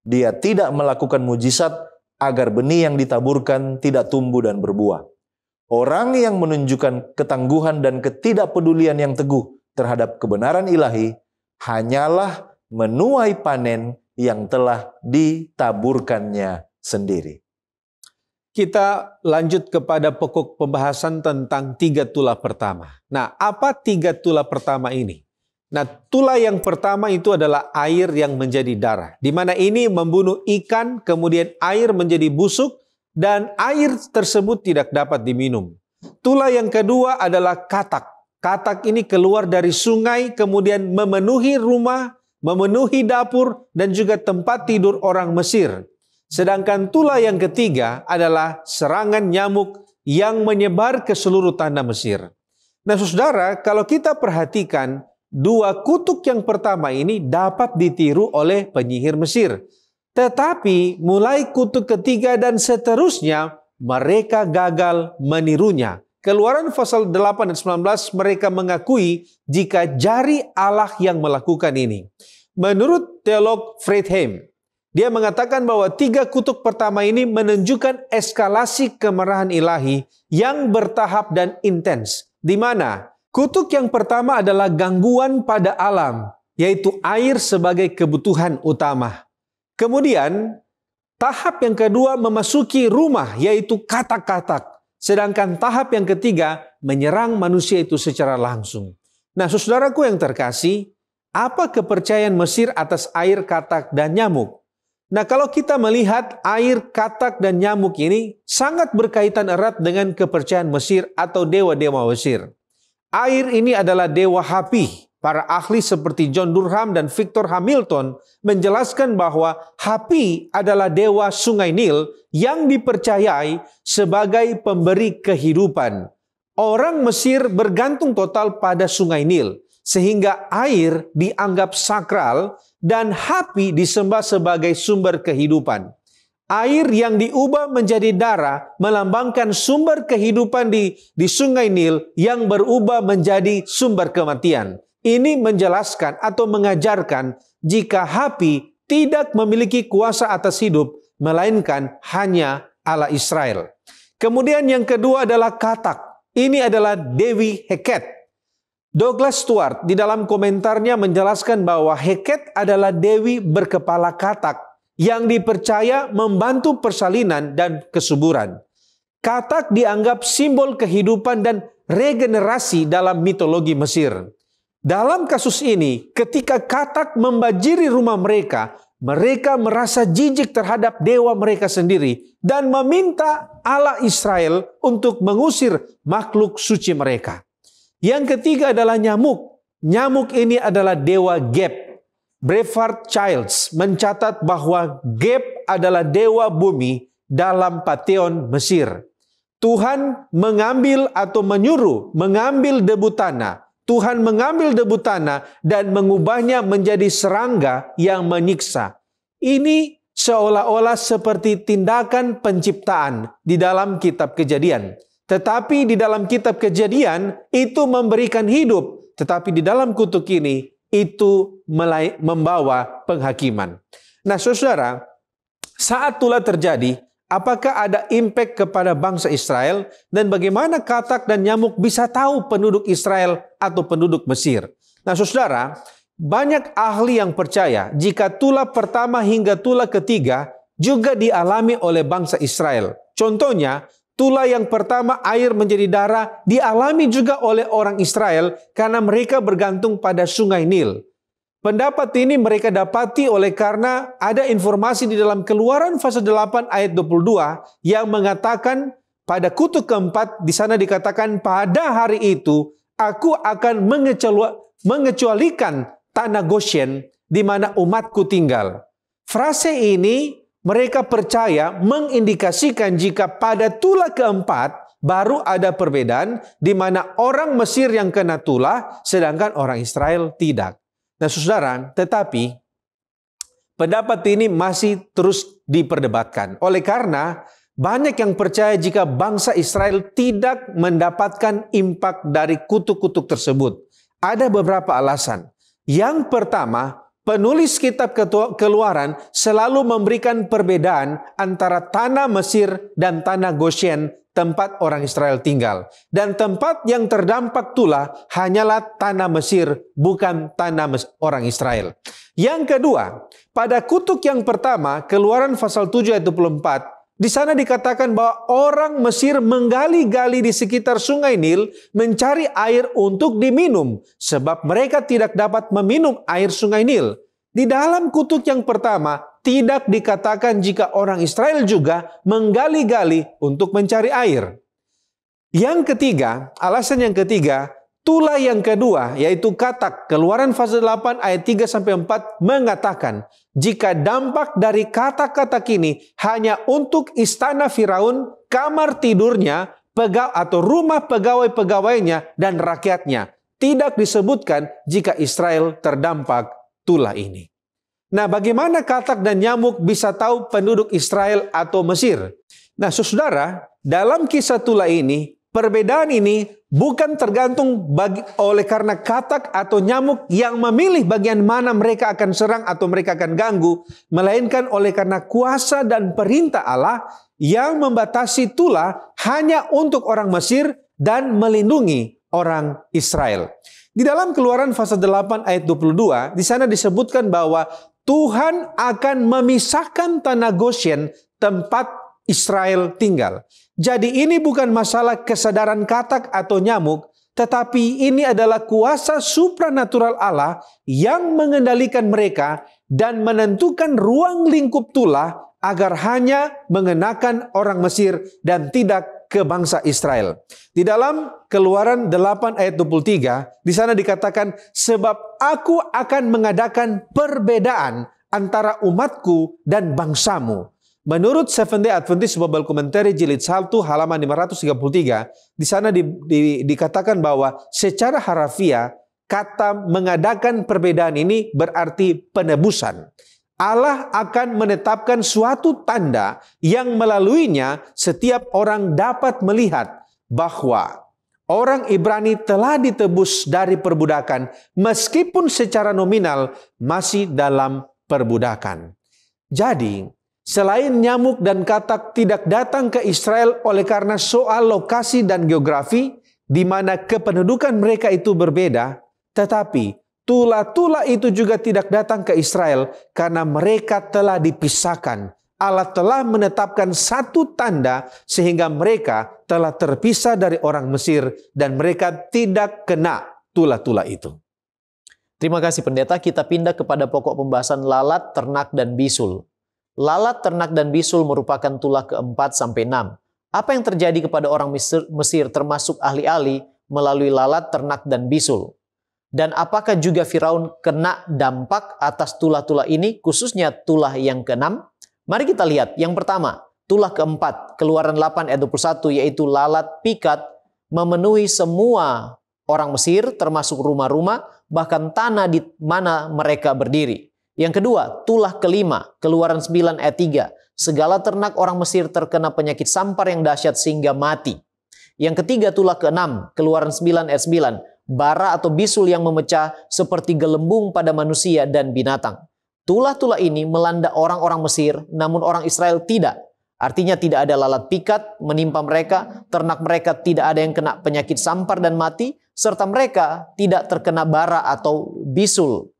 Dia tidak melakukan mujizat agar benih yang ditaburkan tidak tumbuh dan berbuah. Orang yang menunjukkan ketangguhan dan ketidakpedulian yang teguh terhadap kebenaran ilahi hanyalah menuai panen yang telah ditaburkannya sendiri. Kita lanjut kepada pokok pembahasan tentang 3 tulah pertama. Nah, apa 3 tulah pertama ini? Nah, tulah yang pertama itu adalah air yang menjadi darah. Di mana ini membunuh ikan, kemudian air menjadi busuk, dan air tersebut tidak dapat diminum. Tulah yang kedua adalah katak. Katak ini keluar dari sungai, kemudian memenuhi rumah, memenuhi dapur, dan juga tempat tidur orang Mesir. Sedangkan tulah yang ketiga adalah serangan nyamuk yang menyebar ke seluruh tanah Mesir. Nah, saudara, kalau kita perhatikan, 2 kutuk yang pertama ini dapat ditiru oleh penyihir Mesir. Tetapi mulai kutuk ketiga dan seterusnya, mereka gagal menirunya. Keluaran pasal 8 dan 19 mereka mengakui jika jari Allah yang melakukan ini. Menurut teolog Friedhelm, Dia mengatakan bahwa 3 kutuk pertama ini menunjukkan eskalasi kemarahan ilahi yang bertahap dan intens. Di mana kutuk yang pertama adalah gangguan pada alam, yaitu air sebagai kebutuhan utama. Kemudian tahap yang kedua memasuki rumah, yaitu katak-katak. Sedangkan tahap yang ketiga menyerang manusia itu secara langsung. Nah, saudaraku yang terkasih, apa kepercayaan Mesir atas air, katak, dan nyamuk? Nah, kalau kita melihat air, katak, dan nyamuk ini sangat berkaitan erat dengan kepercayaan Mesir atau dewa-dewa Mesir. Air ini adalah dewa Hapi. Para ahli seperti John Durham dan Victor Hamilton menjelaskan bahwa Hapi adalah dewa Sungai Nil yang dipercayai sebagai pemberi kehidupan. Orang Mesir bergantung total pada Sungai Nil, sehingga air dianggap sakral dan Hapi disembah sebagai sumber kehidupan. Air yang diubah menjadi darah melambangkan sumber kehidupan di Sungai Nil yang berubah menjadi sumber kematian. Ini menjelaskan atau mengajarkan jika Hapi tidak memiliki kuasa atas hidup, melainkan hanya Allah Israel. Kemudian yang kedua adalah katak. Ini adalah Dewi Heket. Douglas Stuart di dalam komentarnya menjelaskan bahwa Heket adalah dewi berkepala katak yang dipercaya membantu persalinan dan kesuburan. Katak dianggap simbol kehidupan dan regenerasi dalam mitologi Mesir. Dalam kasus ini, ketika katak membanjiri rumah mereka, mereka merasa jijik terhadap dewa mereka sendiri dan meminta Allah Israel untuk mengusir makhluk suci mereka. Yang ketiga adalah nyamuk. Nyamuk ini adalah dewa Geb. Brevard Childs mencatat bahwa Geb adalah dewa bumi dalam panteon Mesir. Tuhan mengambil atau menyuruh mengambil debu tanah. Tuhan mengambil debu tanah dan mengubahnya menjadi serangga yang menyiksa. Ini seolah-olah seperti tindakan penciptaan di dalam kitab Kejadian. Tetapi di dalam kitab Kejadian itu memberikan hidup. Tetapi di dalam kutuk ini itu membawa penghakiman. Nah saudara, saat tulah terjadi, apakah ada impact kepada bangsa Israel? Dan bagaimana katak dan nyamuk bisa tahu penduduk Israel atau penduduk Mesir? Nah saudara, banyak ahli yang percaya jika tulah pertama hingga tulah ketiga juga dialami oleh bangsa Israel. Contohnya, tulah yang pertama air menjadi darah dialami juga oleh orang Israel karena mereka bergantung pada Sungai Nil. Pendapat ini mereka dapati oleh karena ada informasi di dalam Keluaran pasal 8 ayat 22 yang mengatakan pada kutuk keempat di sana dikatakan pada hari itu aku akan mengecualikan tanah Goshen di mana umatku tinggal. Frase ini mereka percaya mengindikasikan jika pada tulah keempat baru ada perbedaan di mana orang Mesir yang kena tulah sedangkan orang Israel tidak. Nah saudara, tetapi pendapat ini masih terus diperdebatkan. Oleh karena banyak yang percaya jika bangsa Israel tidak mendapatkan impak dari kutuk-kutuk tersebut. Ada beberapa alasan. Yang pertama, penulis kitab Keluaran selalu memberikan perbedaan antara tanah Mesir dan tanah Goshen, tempat orang Israel tinggal. Dan tempat yang terdampak tulah hanyalah tanah Mesir, bukan tanah orang Israel. Yang kedua, pada kutuk yang pertama, Keluaran pasal 7 ayat 24, di sana dikatakan bahwa orang Mesir menggali-gali di sekitar Sungai Nil mencari air untuk diminum, sebab mereka tidak dapat meminum air Sungai Nil. Di dalam kutuk yang pertama, tidak dikatakan jika orang Israel juga menggali-gali untuk mencari air. Yang ketiga, alasan yang ketiga, tulah yang kedua, yaitu katak, Keluaran pasal 8 ayat 3-4 mengatakan, jika dampak dari katak-katak ini hanya untuk istana Firaun, kamar tidurnya, atau rumah pegawai-pegawainya dan rakyatnya. Tidak disebutkan jika Israel terdampak tulah ini. Nah, bagaimana katak dan nyamuk bisa tahu penduduk Israel atau Mesir? Nah, saudara, dalam kisah tulah ini, perbedaan ini bukan tergantung oleh karena katak atau nyamuk yang memilih bagian mana mereka akan serang atau mereka akan ganggu, melainkan oleh karena kuasa dan perintah Allah yang membatasi tulah hanya untuk orang Mesir dan melindungi orang Israel. Di dalam Keluaran pasal 8 ayat 22, di sana disebutkan bahwa Tuhan akan memisahkan tanah Goshen tempat Israel tinggal. Jadi ini bukan masalah kesadaran katak atau nyamuk, tetapi ini adalah kuasa supranatural Allah yang mengendalikan mereka dan menentukan ruang lingkup tulah agar hanya mengenakan orang Mesir dan tidak ke bangsa Israel. Di dalam Keluaran 8 ayat 23, di sana dikatakan, sebab aku akan mengadakan perbedaan antara umatku dan bangsamu. Menurut Seventh-day Adventist Bible Commentary jilid 1 halaman 533, di sana dikatakan bahwa secara harafiah kata mengadakan perbedaan ini berarti penebusan. Allah akan menetapkan suatu tanda yang melaluinya setiap orang dapat melihat bahwa orang Ibrani telah ditebus dari perbudakan meskipun secara nominal masih dalam perbudakan. Jadi, selain nyamuk dan katak tidak datang ke Israel oleh karena soal lokasi dan geografi di mana kependudukan mereka itu berbeda, tetapi tulah-tulah itu juga tidak datang ke Israel karena mereka telah dipisahkan. Allah telah menetapkan satu tanda sehingga mereka telah terpisah dari orang Mesir dan mereka tidak kena tulah-tulah itu. Terima kasih pendeta, kita pindah kepada pokok pembahasan lalat, ternak, dan bisul. Lalat, ternak, dan bisul merupakan tulah ke-4 sampai 6. Apa yang terjadi kepada orang Mesir termasuk ahli-ahli melalui lalat, ternak, dan bisul? Dan apakah juga Firaun kena dampak atas tulah-tulah ini, khususnya tulah yang ke-6? Mari kita lihat. Yang pertama, tulah ke-4, Keluaran 8 ayat 21, yaitu lalat pikat memenuhi semua orang Mesir, termasuk rumah-rumah, bahkan tanah di mana mereka berdiri. Yang kedua, tulah ke-5, Keluaran 9 ayat 3, segala ternak orang Mesir terkena penyakit sampar yang dahsyat sehingga mati. Yang ketiga, tulah ke-6, Keluaran 9 ayat 9, bara atau bisul yang memecah seperti gelembung pada manusia dan binatang. Tulah-tulah ini melanda orang-orang Mesir, namun orang Israel tidak. Artinya tidak ada lalat pikat menimpa mereka, ternak mereka tidak ada yang kena penyakit sampar dan mati, serta mereka tidak terkena bara atau bisul.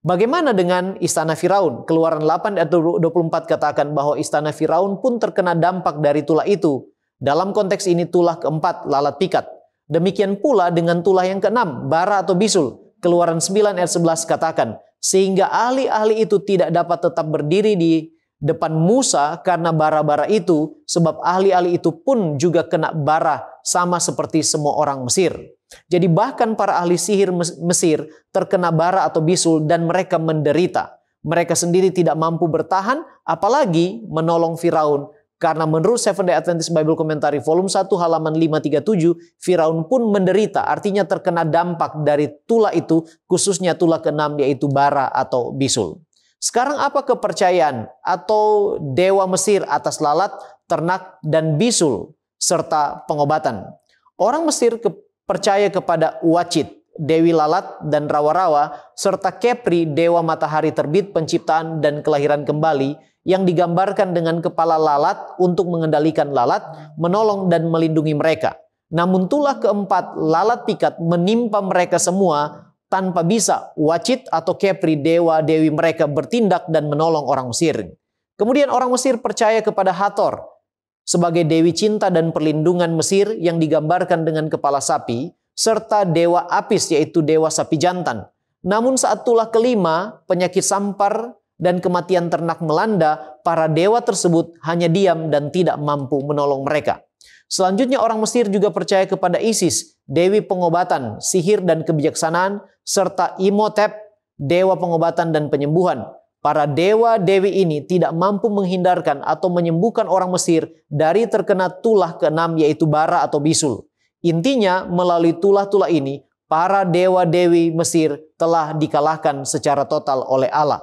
Bagaimana dengan istana Firaun? Keluaran 8 ayat 24 katakan bahwa istana Firaun pun terkena dampak dari tulah itu. Dalam konteks ini tulah ke-4, lalat pikat. Demikian pula dengan tulah yang ke-6, bara atau bisul. Keluaran 9 ayat 11 katakan, sehingga ahli-ahli itu tidak dapat tetap berdiri di depan Musa karena bara-bara itu, sebab ahli-ahli itu pun juga kena bara sama seperti semua orang Mesir. Jadi bahkan para ahli sihir Mesir terkena bara atau bisul dan mereka menderita. Mereka sendiri tidak mampu bertahan, apalagi menolong Firaun. Karena menurut Seventh-day Adventist Bible Commentary volume 1 halaman 537, Firaun pun menderita, artinya terkena dampak dari tulah itu, khususnya tulah ke-6 yaitu bara atau bisul. Sekarang apa kepercayaan atau dewa Mesir atas lalat, ternak, dan bisul serta pengobatan? Orang Mesir percaya kepada Wacit, dewi lalat dan rawa-rawa, serta Kepri, dewa matahari terbit, penciptaan dan kelahiran kembali, yang digambarkan dengan kepala lalat untuk mengendalikan lalat, menolong dan melindungi mereka. Namun tulah ke-4, lalat pikat, menimpa mereka semua tanpa bisa Wacit atau Kepri, dewa-dewi mereka, bertindak dan menolong orang Mesir. Kemudian orang Mesir percaya kepada Hathor sebagai dewi cinta dan perlindungan Mesir yang digambarkan dengan kepala sapi, serta dewa Apis yaitu dewa sapi jantan. Namun saat tulah ke-5, penyakit sampar dan kematian ternak melanda, para dewa tersebut hanya diam dan tidak mampu menolong mereka. Selanjutnya orang Mesir juga percaya kepada Isis, dewi pengobatan, sihir dan kebijaksanaan, serta Imhotep, dewa pengobatan dan penyembuhan. Para dewa-dewi ini tidak mampu menghindarkan atau menyembuhkan orang Mesir dari terkena tulah ke-6 yaitu bara atau bisul. Intinya melalui tulah-tulah ini, para dewa-dewi Mesir telah dikalahkan secara total oleh Allah.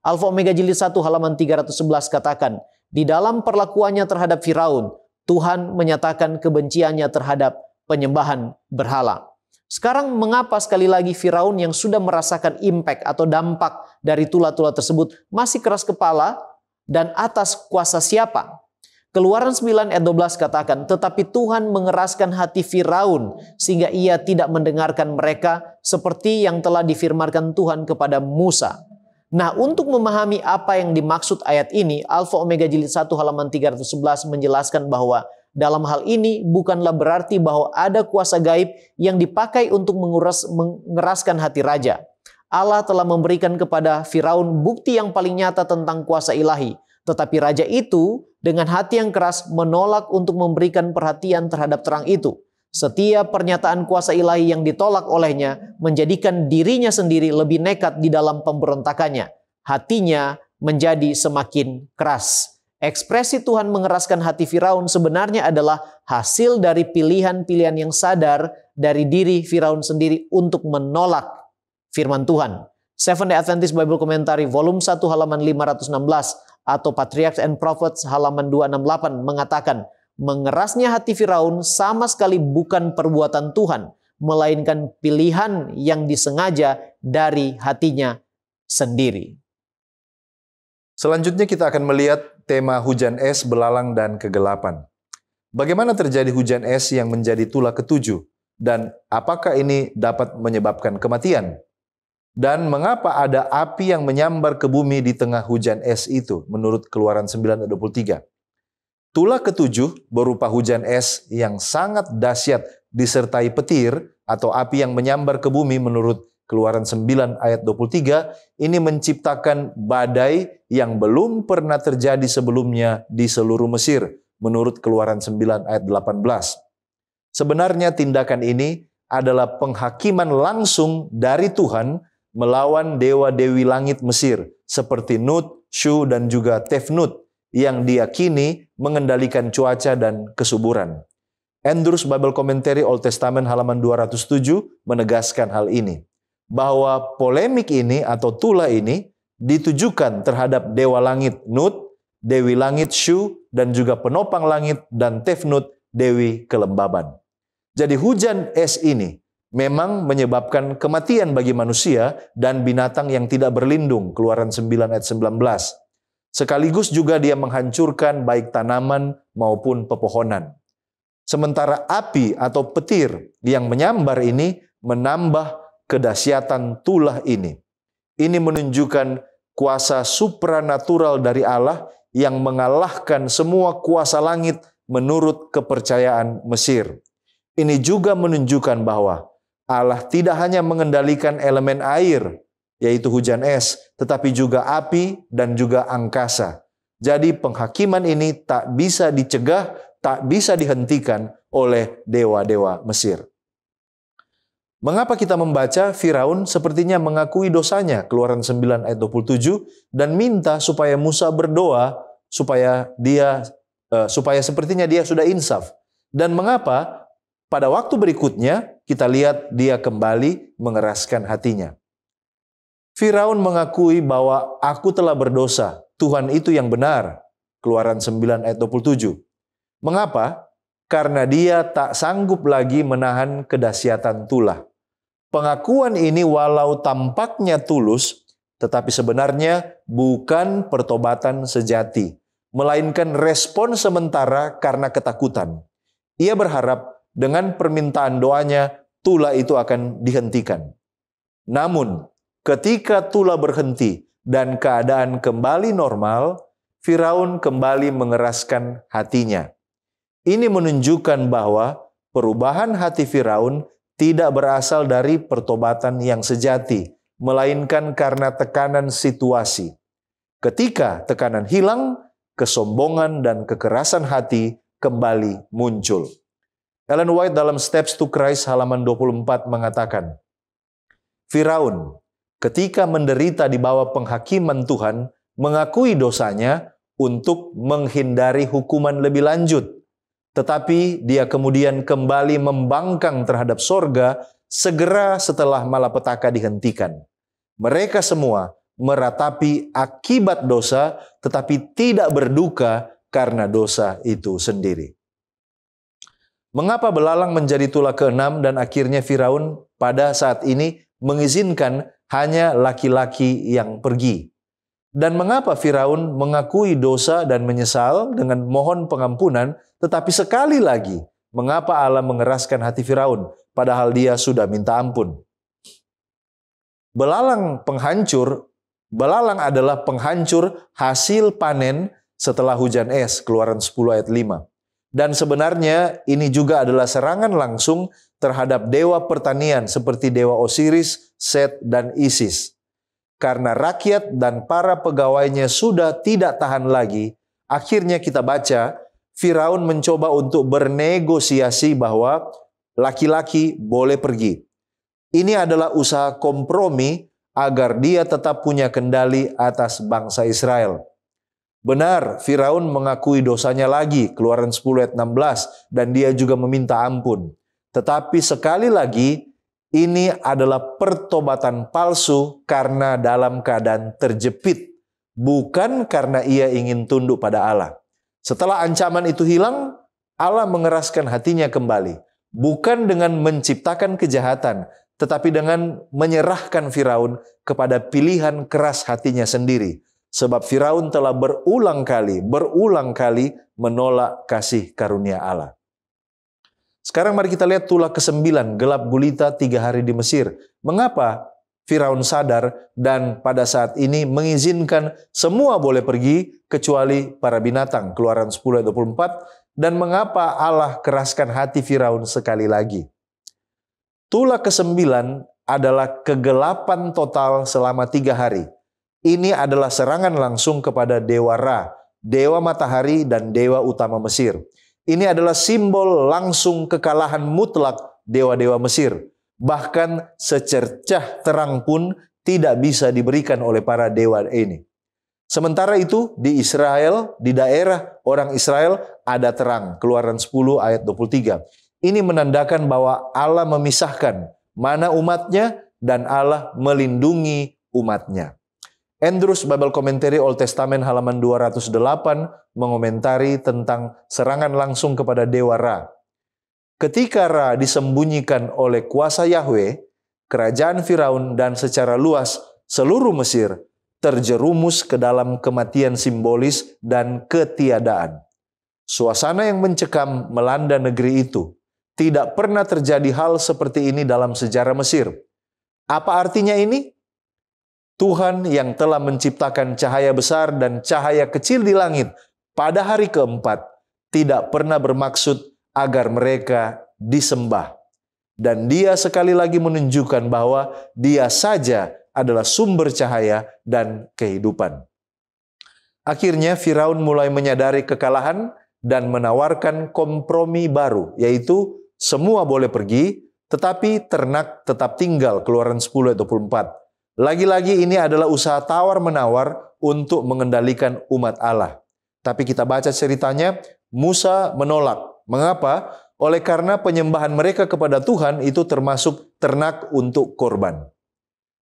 Alfa Omega jilid 1 halaman 311 katakan, di dalam perlakuannya terhadap Firaun, Tuhan menyatakan kebenciannya terhadap penyembahan berhala. Sekarang mengapa sekali lagi Firaun yang sudah merasakan impact atau dampak dari tula-tula tersebut masih keras kepala dan atas kuasa siapa? Keluaran 9 ayat 12 katakan, tetapi Tuhan mengeraskan hati Firaun sehingga ia tidak mendengarkan mereka seperti yang telah difirmankan Tuhan kepada Musa. Nah, untuk memahami apa yang dimaksud ayat ini, Alfa Omega Jilid 1 halaman 311 menjelaskan bahwa dalam hal ini bukanlah berarti bahwa ada kuasa gaib yang dipakai untuk mengeraskan hati raja. Allah telah memberikan kepada Firaun bukti yang paling nyata tentang kuasa ilahi. Tetapi raja itu dengan hati yang keras menolak untuk memberikan perhatian terhadap terang itu. Setiap pernyataan kuasa ilahi yang ditolak olehnya menjadikan dirinya sendiri lebih nekat di dalam pemberontakannya. Hatinya menjadi semakin keras. Ekspresi Tuhan mengeraskan hati Firaun sebenarnya adalah hasil dari pilihan-pilihan yang sadar dari diri Firaun sendiri untuk menolak firman Tuhan. Seventh Day Adventist Bible Commentary volume 1 halaman 516 atau Patriarchs and Prophets halaman 268 mengatakan, mengerasnya hati Firaun sama sekali bukan perbuatan Tuhan, melainkan pilihan yang disengaja dari hatinya sendiri. Selanjutnya kita akan melihat tema hujan es, belalang, dan kegelapan. Bagaimana terjadi hujan es yang menjadi tula ketujuh? Dan apakah ini dapat menyebabkan kematian? Dan mengapa ada api yang menyambar ke bumi di tengah hujan es itu? Menurut Keluaran 9:23. Tula ketujuh berupa hujan es yang sangat dahsyat disertai petir atau api yang menyambar ke bumi menurut Keluaran 9 ayat 23 ini menciptakan badai yang belum pernah terjadi sebelumnya di seluruh Mesir menurut Keluaran 9 ayat 18. Sebenarnya tindakan ini adalah penghakiman langsung dari Tuhan melawan dewa-dewi langit Mesir seperti Nut, Shu, dan juga Tefnut yang diyakini mengendalikan cuaca dan kesuburan. Andrews Bible Commentary Old Testament halaman 207 menegaskan hal ini, bahwa polemik ini atau tula ini ditujukan terhadap dewa langit Nut, dewi langit Shu, dan juga penopang langit dan Tefnut, dewi kelembaban. Jadi hujan es ini memang menyebabkan kematian bagi manusia dan binatang yang tidak berlindung, Keluaran 9 ayat 19. Sekaligus juga dia menghancurkan baik tanaman maupun pepohonan. Sementara api atau petir yang menyambar ini menambah kedahsyatan tulah ini. Ini menunjukkan kuasa supranatural dari Allah yang mengalahkan semua kuasa langit menurut kepercayaan Mesir. Ini juga menunjukkan bahwa Allah tidak hanya mengendalikan elemen air, yaitu hujan es, tetapi juga api dan juga angkasa. Jadi penghakiman ini tak bisa dicegah, tak bisa dihentikan oleh dewa-dewa Mesir. Mengapa kita membaca Firaun sepertinya mengakui dosanya, Keluaran 9 ayat 27, dan minta supaya Musa berdoa supaya sepertinya dia sudah insaf. Dan mengapa pada waktu berikutnya kita lihat dia kembali mengeraskan hatinya. Firaun mengakui bahwa aku telah berdosa, Tuhan itu yang benar, Keluaran 9 ayat 27. Mengapa? Karena dia tak sanggup lagi menahan kedahsyatan tulah. Pengakuan ini walau tampaknya tulus, tetapi sebenarnya bukan pertobatan sejati, melainkan respon sementara karena ketakutan. Ia berharap dengan permintaan doanya, tulah itu akan dihentikan. Namun, ketika tulah berhenti dan keadaan kembali normal, Firaun kembali mengeraskan hatinya. Ini menunjukkan bahwa perubahan hati Firaun tidak berasal dari pertobatan yang sejati, melainkan karena tekanan situasi. Ketika tekanan hilang, kesombongan dan kekerasan hati kembali muncul. Ellen White dalam Steps to Christ halaman 24 mengatakan, Firaun ketika menderita di bawah penghakiman Tuhan, mengakui dosanya untuk menghindari hukuman lebih lanjut. Tetapi dia kemudian kembali membangkang terhadap sorga segera setelah malapetaka dihentikan. Mereka semua meratapi akibat dosa, tetapi tidak berduka karena dosa itu sendiri. Mengapa belalang menjadi tulah ke-6 dan akhirnya Firaun pada saat ini mengizinkan hanya laki-laki yang pergi? Dan mengapa Firaun mengakui dosa dan menyesal dengan mohon pengampunan, tetapi sekali lagi, mengapa Allah mengeraskan hati Firaun, padahal dia sudah minta ampun? Belalang adalah penghancur hasil panen setelah hujan es, Keluaran 10 ayat 5. Dan sebenarnya ini juga adalah serangan langsung terhadap dewa pertanian seperti dewa Osiris, Set, dan Isis. Karena rakyat dan para pegawainya sudah tidak tahan lagi, akhirnya kita baca, Firaun mencoba untuk bernegosiasi bahwa laki-laki boleh pergi. Ini adalah usaha kompromi agar dia tetap punya kendali atas bangsa Israel. Benar, Firaun mengakui dosanya lagi, Keluaran 10 ayat 16, dan dia juga meminta ampun. Tetapi sekali lagi, ini adalah pertobatan palsu karena dalam keadaan terjepit, bukan karena ia ingin tunduk pada Allah. Setelah ancaman itu hilang, Allah mengeraskan hatinya kembali, bukan dengan menciptakan kejahatan, tetapi dengan menyerahkan Firaun kepada pilihan keras hatinya sendiri. Sebab Firaun telah berulang kali menolak kasih karunia Allah. Sekarang mari kita lihat tulah ke-9, gelap gulita 3 hari di Mesir. Mengapa Firaun sadar dan pada saat ini mengizinkan semua boleh pergi kecuali para binatang, Keluaran 10 ayat 24, dan mengapa Allah keraskan hati Firaun sekali lagi? Tulah ke-9 adalah kegelapan total selama 3 hari. Ini adalah serangan langsung kepada dewa Ra, dewa matahari dan dewa utama Mesir. Ini adalah simbol langsung kekalahan mutlak dewa-dewa Mesir. Bahkan secercah terang pun tidak bisa diberikan oleh para dewa ini. Sementara itu di Israel, di daerah orang Israel ada terang. Keluaran 10 ayat 23. Ini menandakan bahwa Allah memisahkan mana umatnya dan Allah melindungi umatnya. Andrews Bible Commentary Old Testament halaman 208 mengomentari tentang serangan langsung kepada dewa Ra. Ketika Ra disembunyikan oleh kuasa Yahweh, kerajaan Firaun dan secara luas seluruh Mesir terjerumus ke dalam kematian simbolis dan ketiadaan. Suasana yang mencekam melanda negeri itu. Tidak pernah terjadi hal seperti ini dalam sejarah Mesir. Apa artinya ini? Tuhan yang telah menciptakan cahaya besar dan cahaya kecil di langit pada hari keempat tidak pernah bermaksud agar mereka disembah. Dan dia sekali lagi menunjukkan bahwa dia saja adalah sumber cahaya dan kehidupan. Akhirnya Firaun mulai menyadari kekalahan dan menawarkan kompromi baru, yaitu semua boleh pergi, tetapi ternak tetap tinggal, Keluaran 10 ayat 24. Lagi-lagi ini adalah usaha tawar-menawar untuk mengendalikan umat Allah. Tapi kita baca ceritanya, Musa menolak. Mengapa? Oleh karena penyembahan mereka kepada Tuhan itu termasuk ternak untuk korban.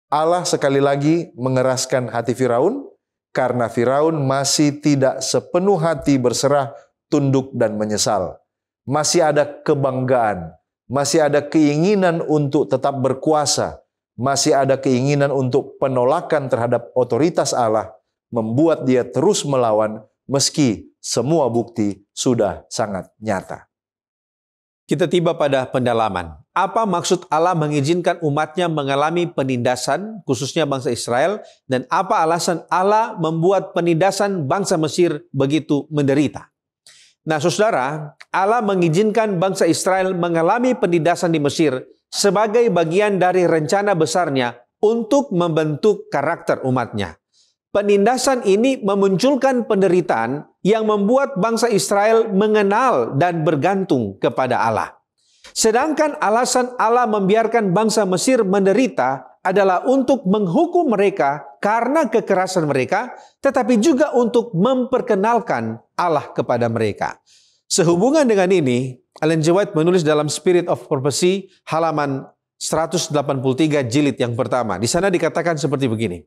Allah sekali lagi mengeraskan hati Firaun, karena Firaun masih tidak sepenuh hati berserah, tunduk, dan menyesal. Masih ada kebanggaan, masih ada keinginan untuk tetap berkuasa, masih ada keinginan untuk penolakan terhadap otoritas Allah, membuat dia terus melawan meski semua bukti sudah sangat nyata. Kita tiba pada pendalaman. Apa maksud Allah mengizinkan umatnya mengalami penindasan, khususnya bangsa Israel, dan apa alasan Allah membuat penindasan bangsa Mesir begitu menderita? Nah, saudara, Allah mengizinkan bangsa Israel mengalami penindasan di Mesir sebagai bagian dari rencana besarnya untuk membentuk karakter umatnya. Penindasan ini memunculkan penderitaan yang membuat bangsa Israel mengenal dan bergantung kepada Allah. Sedangkan alasan Allah membiarkan bangsa Mesir menderita adalah untuk menghukum mereka karena kekerasan mereka, tetapi juga untuk memperkenalkan Allah kepada mereka. Sehubungan dengan ini, Ellen G. White menulis dalam Spirit of Prophecy halaman 183 jilid yang pertama. Di sana dikatakan seperti begini.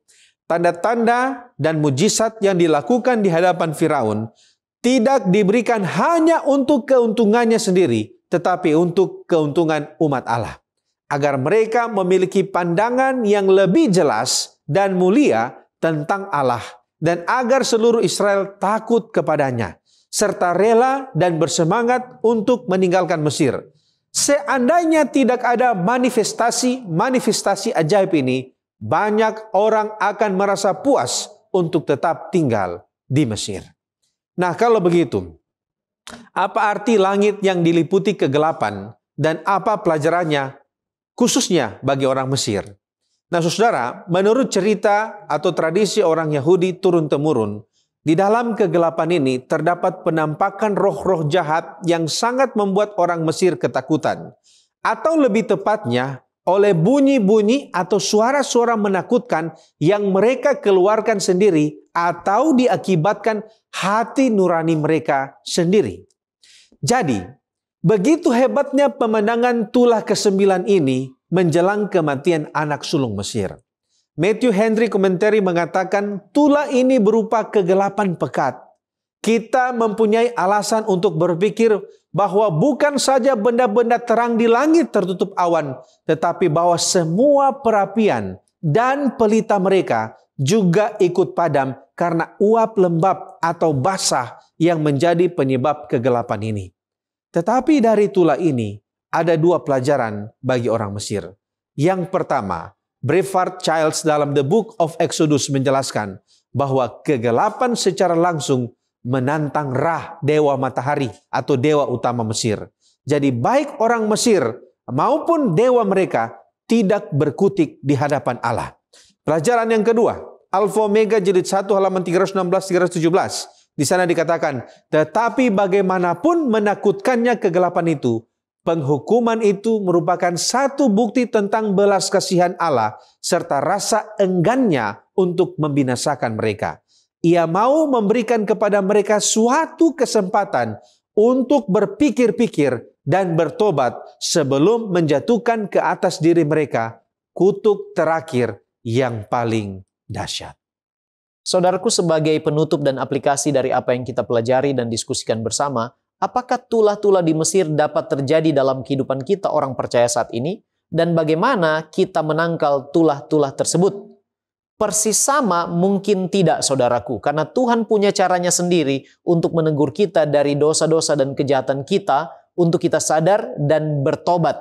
Tanda-tanda dan mujizat yang dilakukan di hadapan Firaun tidak diberikan hanya untuk keuntungannya sendiri, tetapi untuk keuntungan umat Allah, agar mereka memiliki pandangan yang lebih jelas dan mulia tentang Allah, dan agar seluruh Israel takut kepadanya, serta rela dan bersemangat untuk meninggalkan Mesir. Seandainya tidak ada manifestasi ajaib ini, banyak orang akan merasa puas untuk tetap tinggal di Mesir. Nah, kalau begitu, apa arti langit yang diliputi kegelapan dan apa pelajarannya khususnya bagi orang Mesir? Nah, saudara, menurut cerita atau tradisi orang Yahudi turun-temurun, di dalam kegelapan ini terdapat penampakan roh-roh jahat yang sangat membuat orang Mesir ketakutan. Atau lebih tepatnya, oleh bunyi-bunyi atau suara-suara menakutkan yang mereka keluarkan sendiri atau diakibatkan hati nurani mereka sendiri. Jadi, begitu hebatnya pemandangan tulah ke-9 ini menjelang kematian anak sulung Mesir. Matthew Henry Commentary mengatakan tulah ini berupa kegelapan pekat. Kita mempunyai alasan untuk berpikir bahwa bukan saja benda-benda terang di langit tertutup awan, tetapi bahwa semua perapian dan pelita mereka juga ikut padam karena uap lembab atau basah yang menjadi penyebab kegelapan ini. Tetapi dari tulah ini ada dua pelajaran bagi orang Mesir. Yang pertama, Brevard Childs dalam The Book of Exodus menjelaskan bahwa kegelapan secara langsung menantang Ra, dewa matahari atau dewa utama Mesir. Jadi baik orang Mesir maupun dewa mereka tidak berkutik di hadapan Allah. Pelajaran yang kedua, Alfa Omega jilid 1 halaman 316-317. Di sana dikatakan, tetapi bagaimanapun menakutkannya kegelapan itu, penghukuman itu merupakan satu bukti tentang belas kasihan Allah serta rasa enggannya untuk membinasakan mereka. Ia mau memberikan kepada mereka suatu kesempatan untuk berpikir-pikir dan bertobat sebelum menjatuhkan ke atas diri mereka kutuk terakhir yang paling dahsyat. Saudaraku, sebagai penutup dan aplikasi dari apa yang kita pelajari dan diskusikan bersama, apakah tulah-tulah di Mesir dapat terjadi dalam kehidupan kita orang percaya saat ini? Dan bagaimana kita menangkal tulah-tulah tersebut? Persis sama mungkin tidak, saudaraku, karena Tuhan punya caranya sendiri untuk menegur kita dari dosa-dosa dan kejahatan kita, untuk kita sadar dan bertobat.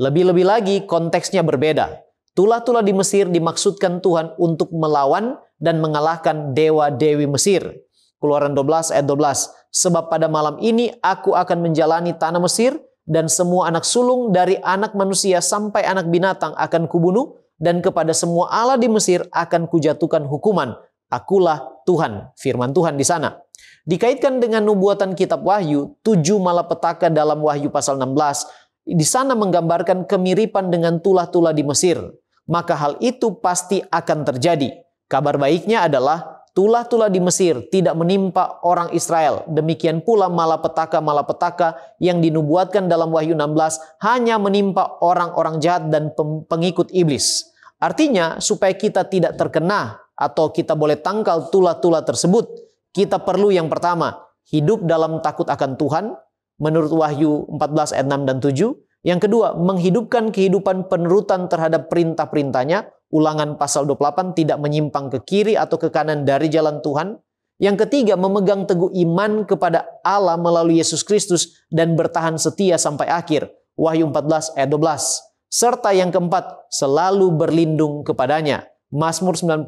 Lebih-lebih lagi konteksnya berbeda. Tulah-tulah di Mesir dimaksudkan Tuhan untuk melawan dan mengalahkan dewa-dewi Mesir. Keluaran 12 ayat 12. Sebab pada malam ini aku akan menjalani tanah Mesir, dan semua anak sulung dari anak manusia sampai anak binatang akan kubunuh, dan kepada semua Allah di Mesir akan kujatuhkan hukuman. Akulah Tuhan, firman Tuhan di sana. Dikaitkan dengan nubuatan kitab Wahyu, 7 malapetaka dalam Wahyu pasal 16, di sana menggambarkan kemiripan dengan tulah-tulah di Mesir. Maka hal itu pasti akan terjadi. Kabar baiknya adalah tulah-tulah di Mesir tidak menimpa orang Israel. Demikian pula malapetaka-malapetaka yang dinubuatkan dalam Wahyu 16 hanya menimpa orang-orang jahat dan pengikut iblis. Artinya, supaya kita tidak terkena atau kita boleh tangkal tulah-tulah tersebut, kita perlu yang pertama, hidup dalam takut akan Tuhan, menurut Wahyu 14 ayat 6 dan 7. Yang kedua, menghidupkan kehidupan penurutan terhadap perintah-perintahnya. Ulangan pasal 28, tidak menyimpang ke kiri atau ke kanan dari jalan Tuhan. Yang ketiga, memegang teguh iman kepada Allah melalui Yesus Kristus dan bertahan setia sampai akhir. Wahyu 14 ayat 12. Serta yang keempat, selalu berlindung kepadanya. Mazmur 91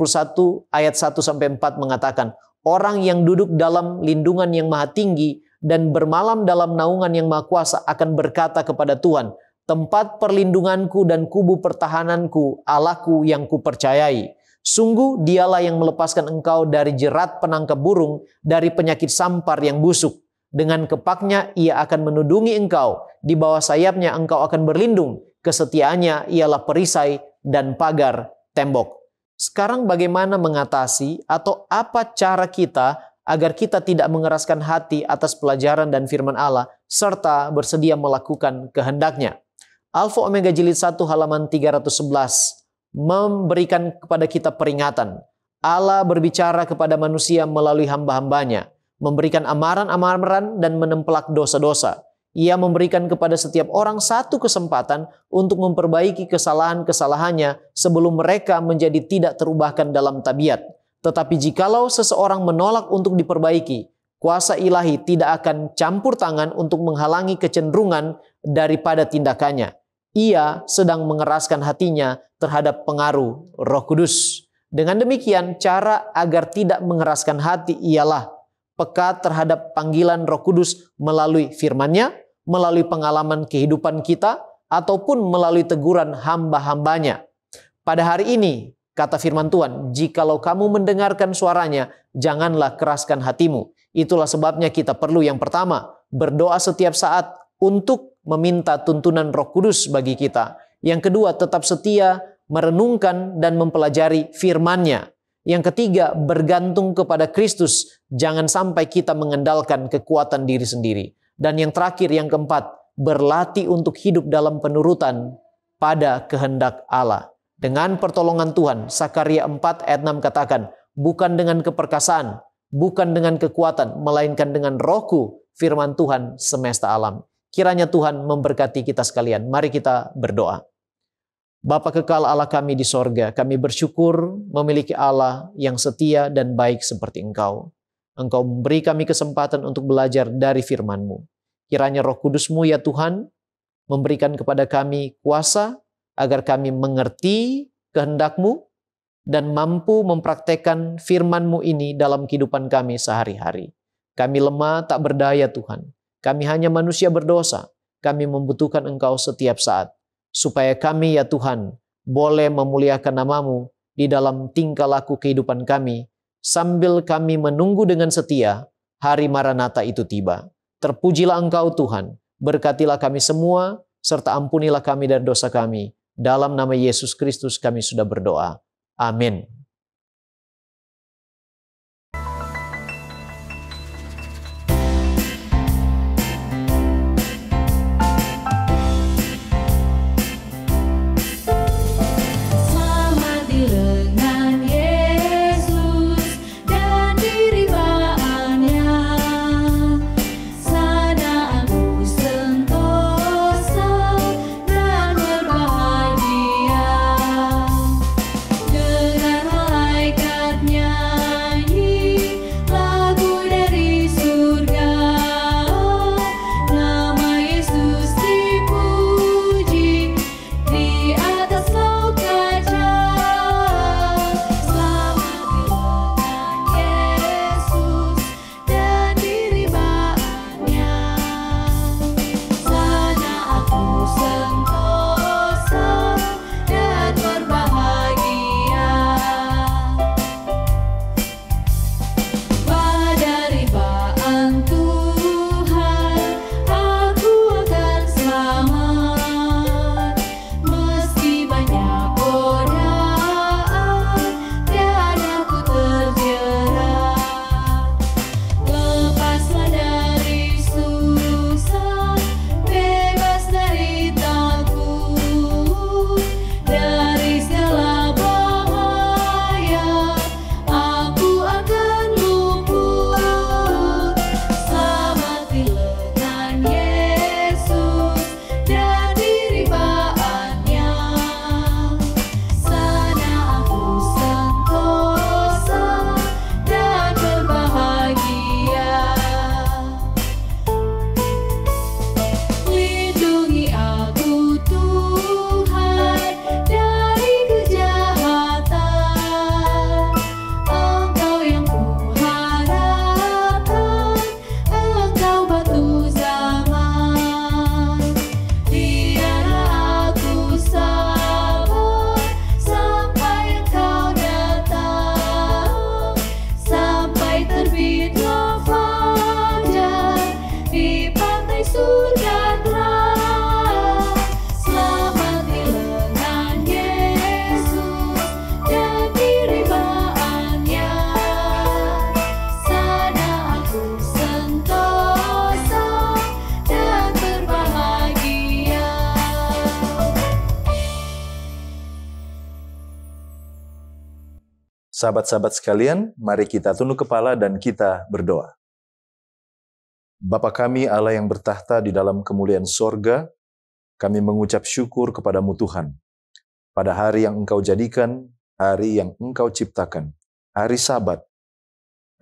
ayat 1-4 mengatakan, orang yang duduk dalam lindungan yang maha tinggi dan bermalam dalam naungan yang maha kuasa akan berkata kepada Tuhan, tempat perlindunganku dan kubu pertahananku, Allahku yang kupercayai. Sungguh dialah yang melepaskan engkau dari jerat penangkap burung, dari penyakit sampar yang busuk. Dengan kepaknya ia akan menudungi engkau, di bawah sayapnya engkau akan berlindung. Kesetiaannya ialah perisai dan pagar tembok. Sekarang bagaimana mengatasi atau apa cara kita agar kita tidak mengeraskan hati atas pelajaran dan firman Allah serta bersedia melakukan kehendaknya? Alfa Omega jilid 1 halaman 311 memberikan kepada kita peringatan. Allah berbicara kepada manusia melalui hamba-hambanya, memberikan amaran-amaran dan menempelak dosa-dosa. Ia memberikan kepada setiap orang satu kesempatan untuk memperbaiki kesalahan-kesalahannya sebelum mereka menjadi tidak terubahkan dalam tabiat. Tetapi jikalau seseorang menolak untuk diperbaiki, kuasa ilahi tidak akan campur tangan untuk menghalangi kecenderungan daripada tindakannya. Ia sedang mengeraskan hatinya terhadap pengaruh Roh Kudus. Dengan demikian, cara agar tidak mengeraskan hati ialah peka terhadap panggilan Roh Kudus melalui firman-Nya, melalui pengalaman kehidupan kita, ataupun melalui teguran hamba-hambanya. Pada hari ini, kata firman Tuhan, jikalau kamu mendengarkan suaranya, janganlah keraskan hatimu. Itulah sebabnya kita perlu yang pertama, berdoa setiap saat untuk meminta tuntunan Roh Kudus bagi kita. Yang kedua, tetap setia merenungkan dan mempelajari firman-Nya. Yang ketiga, bergantung kepada Kristus. Jangan sampai kita mengandalkan kekuatan diri sendiri. Dan yang terakhir, yang keempat, berlatih untuk hidup dalam penurutan pada kehendak Allah. Dengan pertolongan Tuhan, Sakaria 4 ayat 6 katakan, bukan dengan keperkasaan, bukan dengan kekuatan, melainkan dengan Roh-Ku, firman Tuhan semesta alam. Kiranya Tuhan memberkati kita sekalian. Mari kita berdoa. Bapa kekal Allah kami di sorga, kami bersyukur memiliki Allah yang setia dan baik seperti Engkau. Engkau memberi kami kesempatan untuk belajar dari firman-Mu. Kiranya Roh Kudus-Mu ya Tuhan, memberikan kepada kami kuasa agar kami mengerti kehendak-Mu dan mampu mempraktekkan firman-Mu ini dalam kehidupan kami sehari-hari. Kami lemah tak berdaya Tuhan. Kami hanya manusia berdosa. Kami membutuhkan Engkau setiap saat. Supaya kami ya Tuhan boleh memuliakan nama-Mu di dalam tingkah laku kehidupan kami, sambil kami menunggu dengan setia hari Maranatha itu tiba. Terpujilah Engkau Tuhan, berkatilah kami semua, serta ampunilah kami dari dosa kami. Dalam nama Yesus Kristus kami sudah berdoa. Amin. Sahabat-sahabat sekalian, mari kita tunduk kepala dan kita berdoa. Bapa kami Allah yang bertahta di dalam kemuliaan sorga, kami mengucap syukur kepadamu Tuhan. Pada hari yang Engkau jadikan, hari yang Engkau ciptakan, hari Sabat,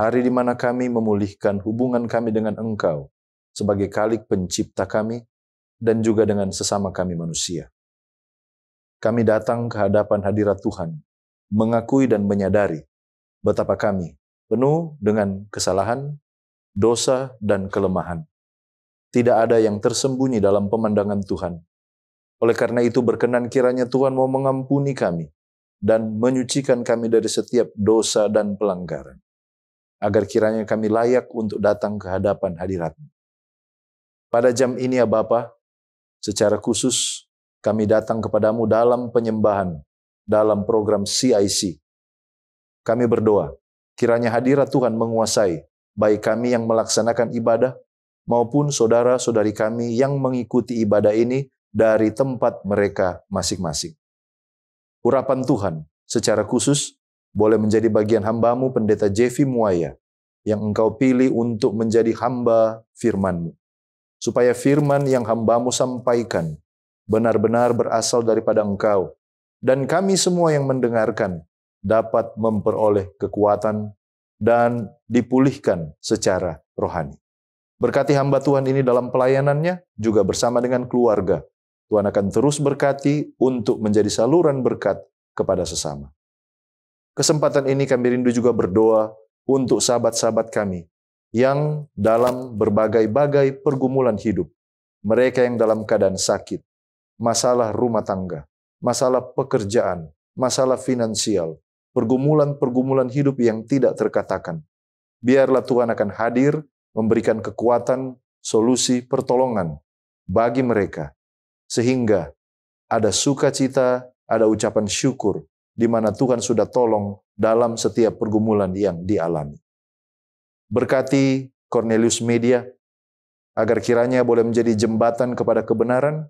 hari di mana kami memulihkan hubungan kami dengan Engkau sebagai Khalik pencipta kami dan juga dengan sesama kami manusia. Kami datang ke hadapan hadirat Tuhan, mengakui dan menyadari betapa kami penuh dengan kesalahan, dosa, dan kelemahan. Tidak ada yang tersembunyi dalam pemandangan Tuhan. Oleh karena itu berkenan kiranya Tuhan mau mengampuni kami dan menyucikan kami dari setiap dosa dan pelanggaran, agar kiranya kami layak untuk datang ke hadapan hadirat-Mu. Pada jam ini ya Bapa, secara khusus kami datang kepadamu dalam penyembahan, dalam program CIC. Kami berdoa, kiranya hadirat Tuhan menguasai, baik kami yang melaksanakan ibadah, maupun saudara-saudari kami yang mengikuti ibadah ini dari tempat mereka masing-masing. Urapan Tuhan secara khusus boleh menjadi bagian hamba-Mu Pendeta Jeffy Muaya, yang Engkau pilih untuk menjadi hamba firman-Mu. Supaya firman yang hamba-Mu sampaikan benar-benar berasal daripada Engkau, dan kami semua yang mendengarkan dapat memperoleh kekuatan dan dipulihkan secara rohani. Berkati hamba Tuhan ini dalam pelayanannya, juga bersama dengan keluarga. Tuhan akan terus berkati untuk menjadi saluran berkat kepada sesama. Kesempatan ini kami rindu juga berdoa untuk sahabat-sahabat kami yang dalam berbagai-bagai pergumulan hidup. Mereka yang dalam keadaan sakit, masalah rumah tangga, masalah pekerjaan, masalah finansial, pergumulan-pergumulan hidup yang tidak terkatakan. Biarlah Tuhan akan hadir, memberikan kekuatan, solusi, pertolongan bagi mereka, sehingga ada sukacita, ada ucapan syukur, di mana Tuhan sudah tolong dalam setiap pergumulan yang dialami. Berkati Cornelius Media, agar kiranya boleh menjadi jembatan kepada kebenaran,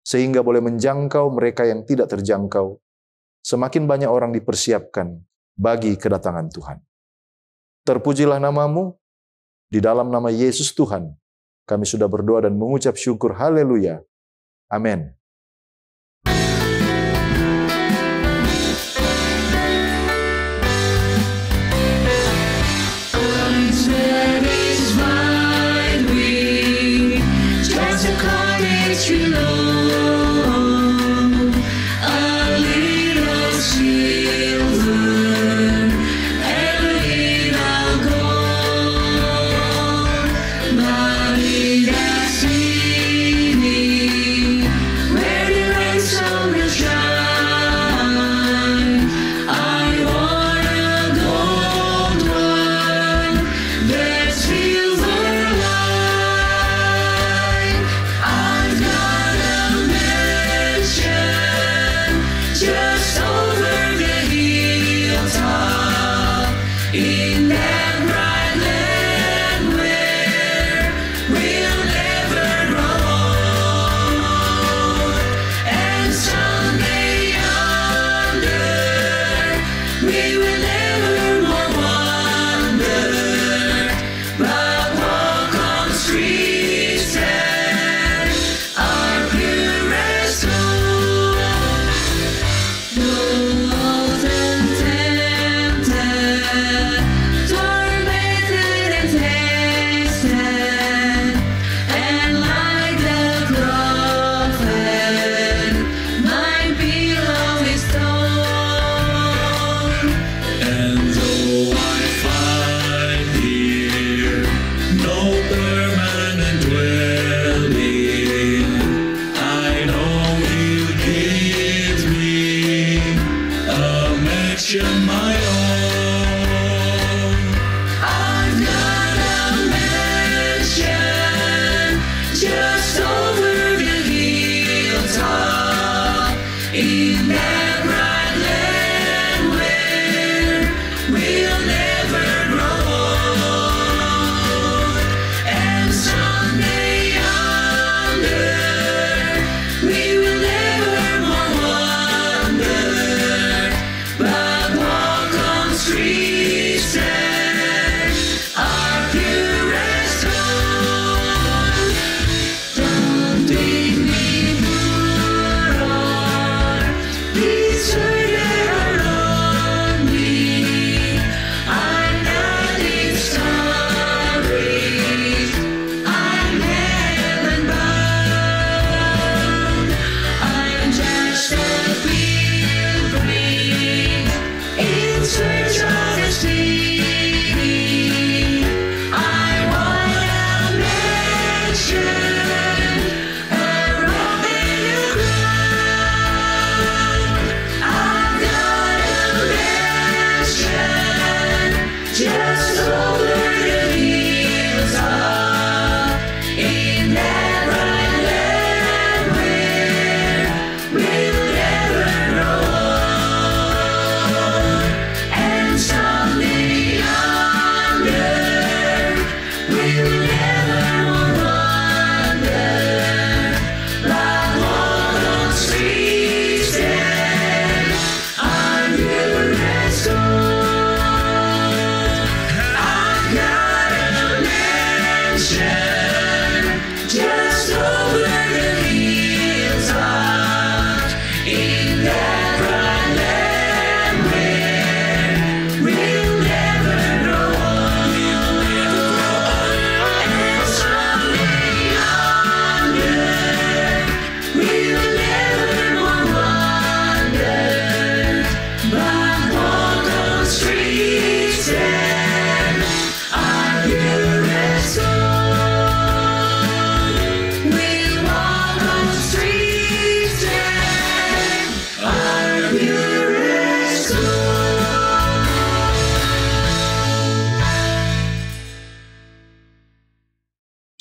sehingga boleh menjangkau mereka yang tidak terjangkau. Semakin banyak orang dipersiapkan bagi kedatangan Tuhan. Terpujilah nama-Mu, di dalam nama Yesus Tuhan, kami sudah berdoa dan mengucap syukur. Haleluya. Amin.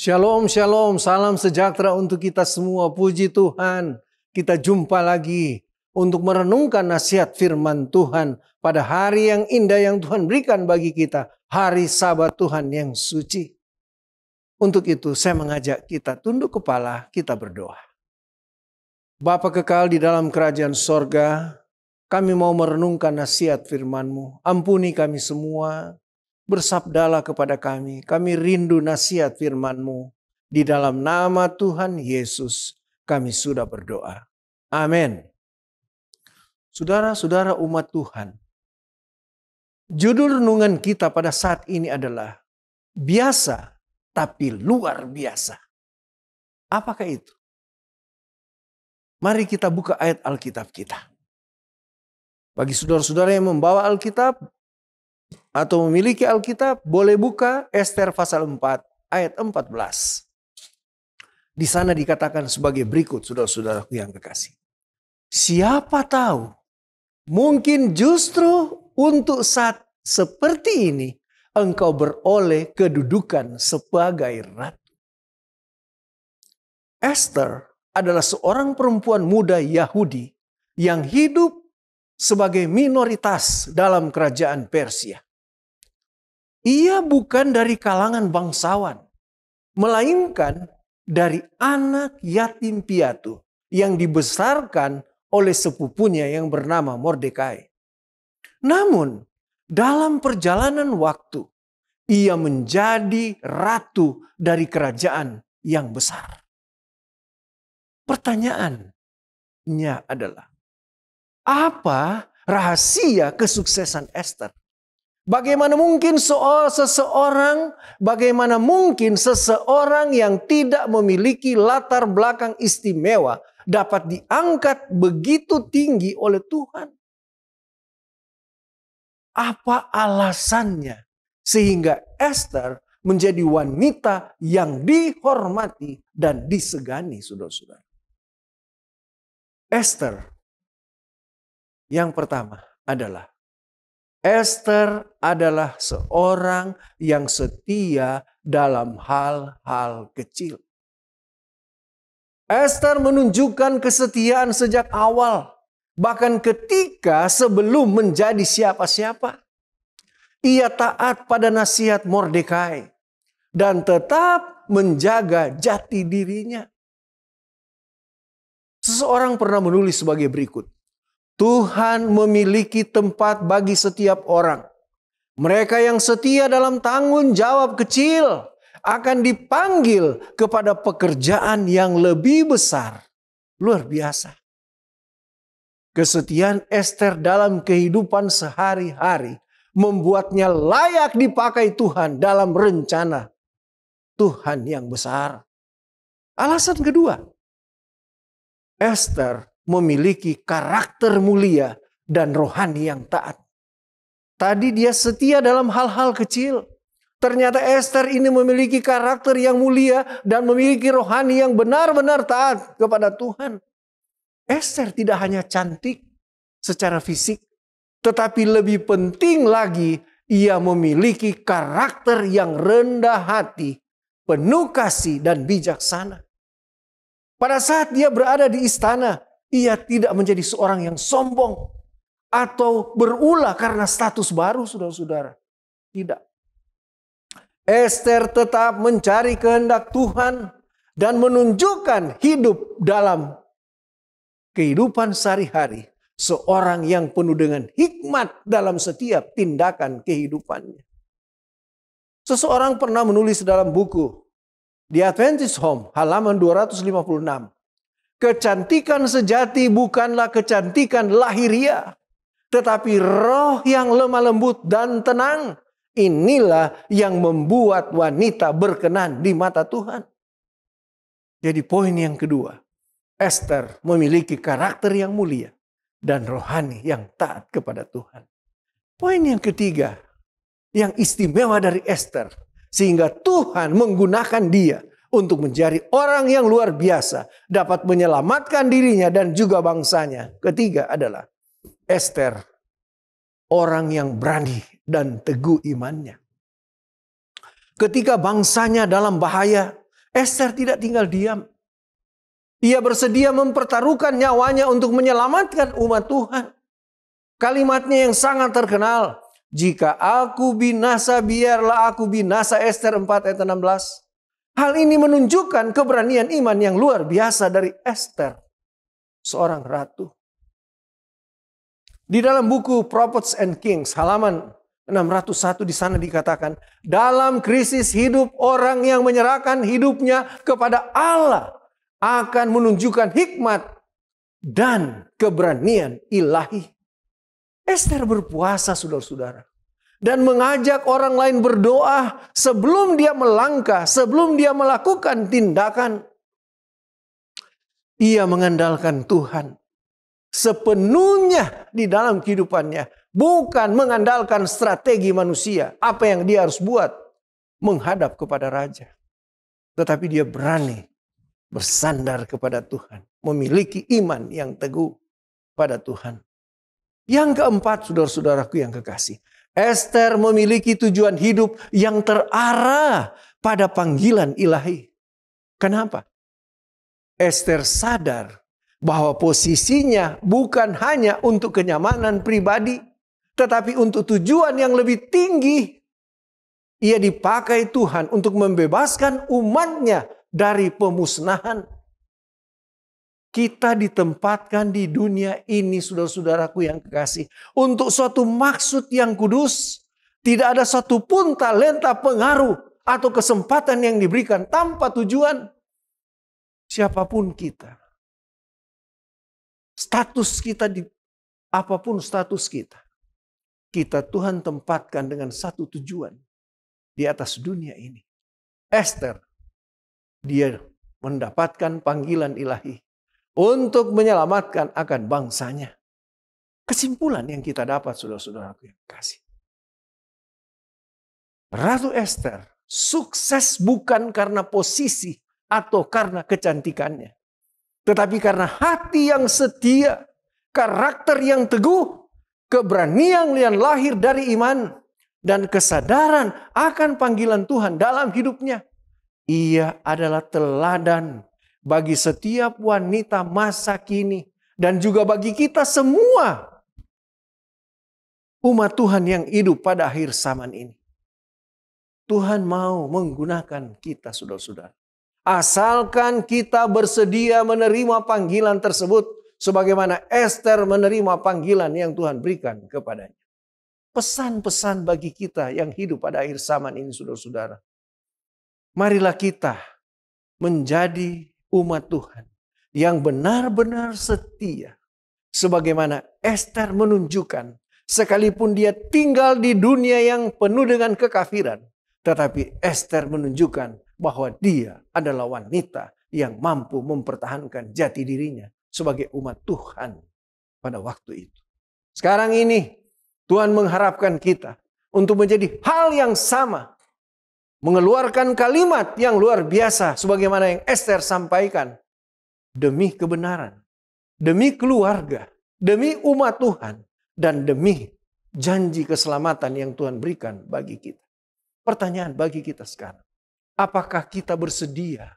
Shalom, shalom, salam sejahtera untuk kita semua. Puji Tuhan, kita jumpa lagi untuk merenungkan nasihat firman Tuhan pada hari yang indah yang Tuhan berikan bagi kita. Hari Sabat Tuhan yang suci. Untuk itu saya mengajak kita tunduk kepala, kita berdoa. Bapa kekal di dalam kerajaan sorga, kami mau merenungkan nasihat firman-Mu. Ampuni kami semua. Bersabdalah kepada kami rindu nasihat firman-Mu. Di dalam nama Tuhan Yesus kami sudah berdoa. Amin. Saudara-saudara umat Tuhan, judul renungan kita pada saat ini adalah biasa tapi luar biasa. Apakah itu? Mari kita buka ayat Alkitab kita. Bagi saudara-saudara yang membawa Alkitab, atau memiliki Alkitab, boleh buka Ester pasal 4 ayat 14. Di sana dikatakan sebagai berikut, saudara-saudaraku yang kekasih. Siapa tahu, mungkin justru untuk saat seperti ini, engkau beroleh kedudukan sebagai ratu. Ester adalah seorang perempuan muda Yahudi yang hidup sebagai minoritas dalam kerajaan Persia. Ia bukan dari kalangan bangsawan, melainkan dari anak yatim piatu yang dibesarkan oleh sepupunya yang bernama Mordekai. Namun, dalam perjalanan waktu, ia menjadi ratu dari kerajaan yang besar. Pertanyaannya adalah, apa rahasia kesuksesan Ester? Bagaimana mungkin seseorang yang tidak memiliki latar belakang istimewa dapat diangkat begitu tinggi oleh Tuhan? Apa alasannya sehingga Ester menjadi wanita yang dihormati dan disegani, saudara-saudara? Ester yang pertama adalah Ester adalah seorang yang setia dalam hal-hal kecil. Ester menunjukkan kesetiaan sejak awal, bahkan ketika sebelum menjadi siapa-siapa. Ia taat pada nasihat Mordekai dan tetap menjaga jati dirinya. Seseorang pernah menulis sebagai berikut. Tuhan memiliki tempat bagi setiap orang. Mereka yang setia dalam tanggung jawab kecil akan dipanggil kepada pekerjaan yang lebih besar. Luar biasa. Kesetiaan Ester dalam kehidupan sehari-hari membuatnya layak dipakai Tuhan dalam rencana Tuhan yang besar. Alasan kedua, Ester memiliki karakter mulia dan rohani yang taat. Tadi dia setia dalam hal-hal kecil. Ternyata Ester ini memiliki karakter yang mulia dan memiliki rohani yang benar-benar taat kepada Tuhan. Ester tidak hanya cantik secara fisik, tetapi lebih penting lagi ia memiliki karakter yang rendah hati, penuh kasih dan bijaksana. Pada saat dia berada di istana, ia tidak menjadi seorang yang sombong atau berulah karena status baru, saudara-saudara. Tidak. Ester tetap mencari kehendak Tuhan dan menunjukkan hidup dalam kehidupan sehari-hari. Seorang yang penuh dengan hikmat dalam setiap tindakan kehidupannya. Seseorang pernah menulis dalam buku The Adventist Home halaman 256. Kecantikan sejati bukanlah kecantikan lahiriah, tetapi roh yang lemah lembut dan tenang. Inilah yang membuat wanita berkenan di mata Tuhan. Jadi poin yang kedua, Ester memiliki karakter yang mulia dan rohani yang taat kepada Tuhan. Poin yang ketiga, yang istimewa dari Ester, sehingga Tuhan menggunakan dia untuk menjadi orang yang luar biasa, dapat menyelamatkan dirinya dan juga bangsanya. Ketiga adalah Ester, orang yang berani dan teguh imannya. Ketika bangsanya dalam bahaya, Ester tidak tinggal diam. Ia bersedia mempertaruhkan nyawanya untuk menyelamatkan umat Tuhan. Kalimatnya yang sangat terkenal. Jika aku binasa, biarlah aku binasa. Ester 4 ayat 16. Hal ini menunjukkan keberanian iman yang luar biasa dari Ester, seorang ratu. Di dalam buku Prophets and Kings, halaman 601 di sana dikatakan, dalam krisis hidup orang yang menyerahkan hidupnya kepada Allah akan menunjukkan hikmat dan keberanian ilahi. Ester berpuasa, saudara-saudara, dan mengajak orang lain berdoa sebelum dia melangkah, sebelum dia melakukan tindakan. Ia mengandalkan Tuhan sepenuhnya di dalam kehidupannya. Bukan mengandalkan strategi manusia. Apa yang dia harus buat menghadap kepada raja. Tetapi dia berani bersandar kepada Tuhan. Memiliki iman yang teguh pada Tuhan. Yang keempat, saudara-saudaraku yang kekasih. Ester memiliki tujuan hidup yang terarah pada panggilan ilahi. Kenapa? Ester sadar bahwa posisinya bukan hanya untuk kenyamanan pribadi, tetapi untuk tujuan yang lebih tinggi. Ia dipakai Tuhan untuk membebaskan umatnya dari pemusnahan. Kita ditempatkan di dunia ini, saudara-saudaraku yang kekasih, untuk suatu maksud yang kudus. Tidak ada satupun talenta, pengaruh, atau kesempatan yang diberikan tanpa tujuan. Siapapun kita, status kita, apapun status kita, Tuhan tempatkan dengan satu tujuan di atas dunia ini. Ester, dia mendapatkan panggilan ilahi untuk menyelamatkan akan bangsanya. Kesimpulan yang kita dapat, saudara-saudaraku yang kasih. Ratu Ester sukses bukan karena posisi atau karena kecantikannya, tetapi karena hati yang setia, karakter yang teguh, keberanian yang lahir dari iman, dan kesadaran akan panggilan Tuhan dalam hidupnya. Ia adalah teladan bagi setiap wanita masa kini, dan juga bagi kita semua umat Tuhan yang hidup pada akhir zaman ini. Tuhan mau menggunakan kita, saudara-saudara. Asalkan kita bersedia menerima panggilan tersebut, sebagaimana Ester menerima panggilan yang Tuhan berikan kepadanya. Pesan-pesan bagi kita yang hidup pada akhir zaman ini, saudara-saudara. Marilah kita menjadi umat Tuhan yang benar-benar setia. Sebagaimana Ester menunjukkan, sekalipun dia tinggal di dunia yang penuh dengan kekafiran, tetapi Ester menunjukkan bahwa dia adalah wanita yang mampu mempertahankan jati dirinya sebagai umat Tuhan pada waktu itu. Sekarang ini Tuhan mengharapkan kita untuk menjadi hal yang sama. Mengeluarkan kalimat yang luar biasa sebagaimana yang Ester sampaikan. Demi kebenaran, demi keluarga, demi umat Tuhan, dan demi janji keselamatan yang Tuhan berikan bagi kita. Pertanyaan bagi kita sekarang. Apakah kita bersedia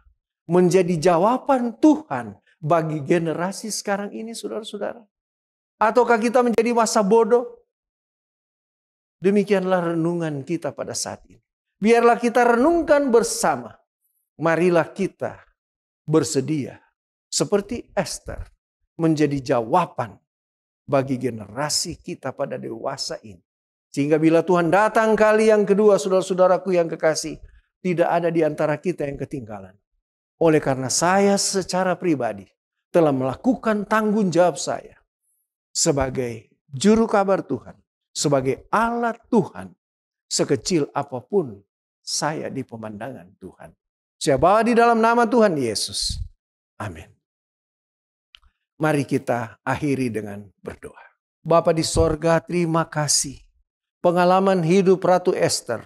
menjadi jawaban Tuhan bagi generasi sekarang ini, saudara-saudara? Ataukah kita menjadi masa bodoh? Demikianlah renungan kita pada saat ini. Biarlah kita renungkan bersama. Marilah kita bersedia seperti Ester menjadi jawaban bagi generasi kita pada dewasa ini. Sehingga bila Tuhan datang kali yang kedua, saudara-saudaraku yang kekasih, tidak ada di antara kita yang ketinggalan. Oleh karena saya secara pribadi telah melakukan tanggung jawab saya sebagai juru kabar Tuhan, sebagai alat Tuhan, sekecil apapun saya di pemandangan Tuhan. Saya bawa di dalam nama Tuhan Yesus. Amin. Mari kita akhiri dengan berdoa. Bapa di sorga, terima kasih. Pengalaman hidup Ratu Ester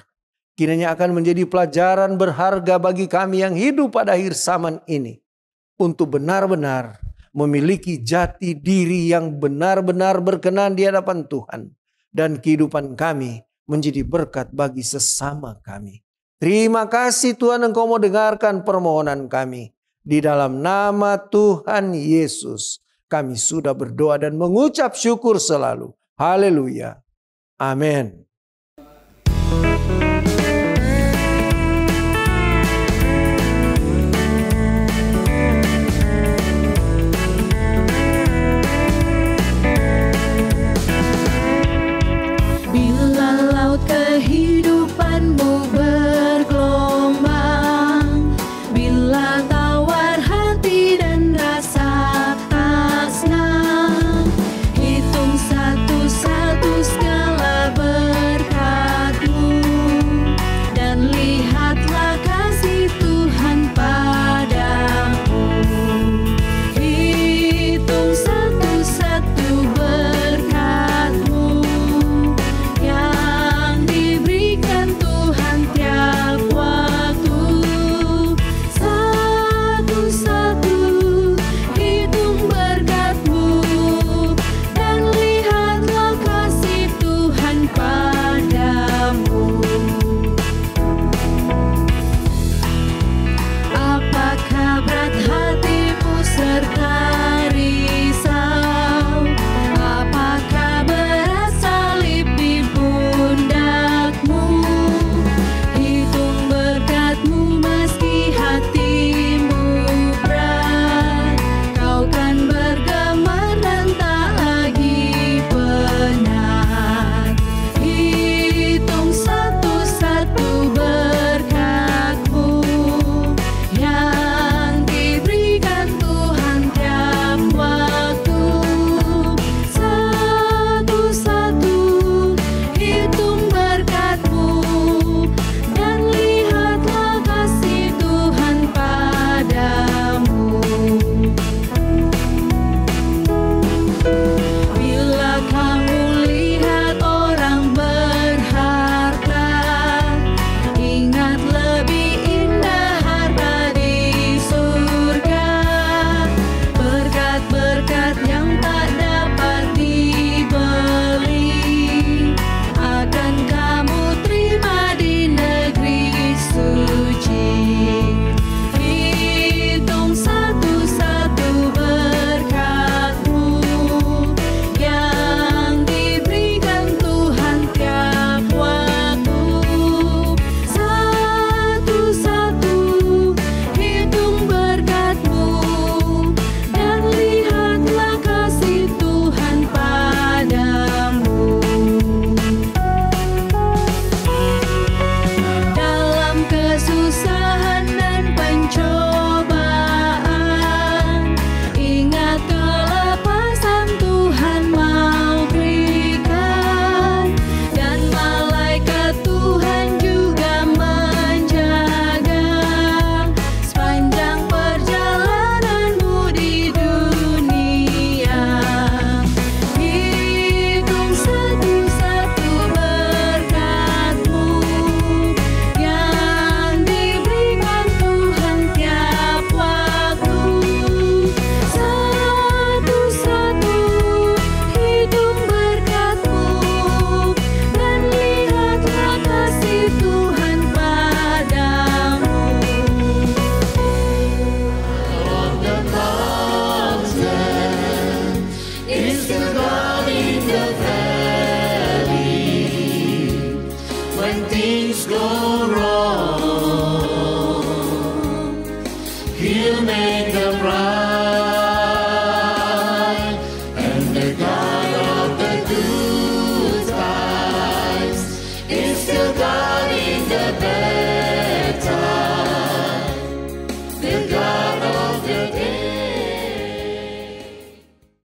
kiranya akan menjadi pelajaran berharga bagi kami yang hidup pada akhir zaman ini. Untuk benar-benar memiliki jati diri yang benar-benar berkenan di hadapan Tuhan. Dan kehidupan kami menjadi berkat bagi sesama kami. Terima kasih Tuhan Engkau mau dengarkan permohonan kami. Di dalam nama Tuhan Yesus kami sudah berdoa dan mengucap syukur selalu. Haleluya. Amin.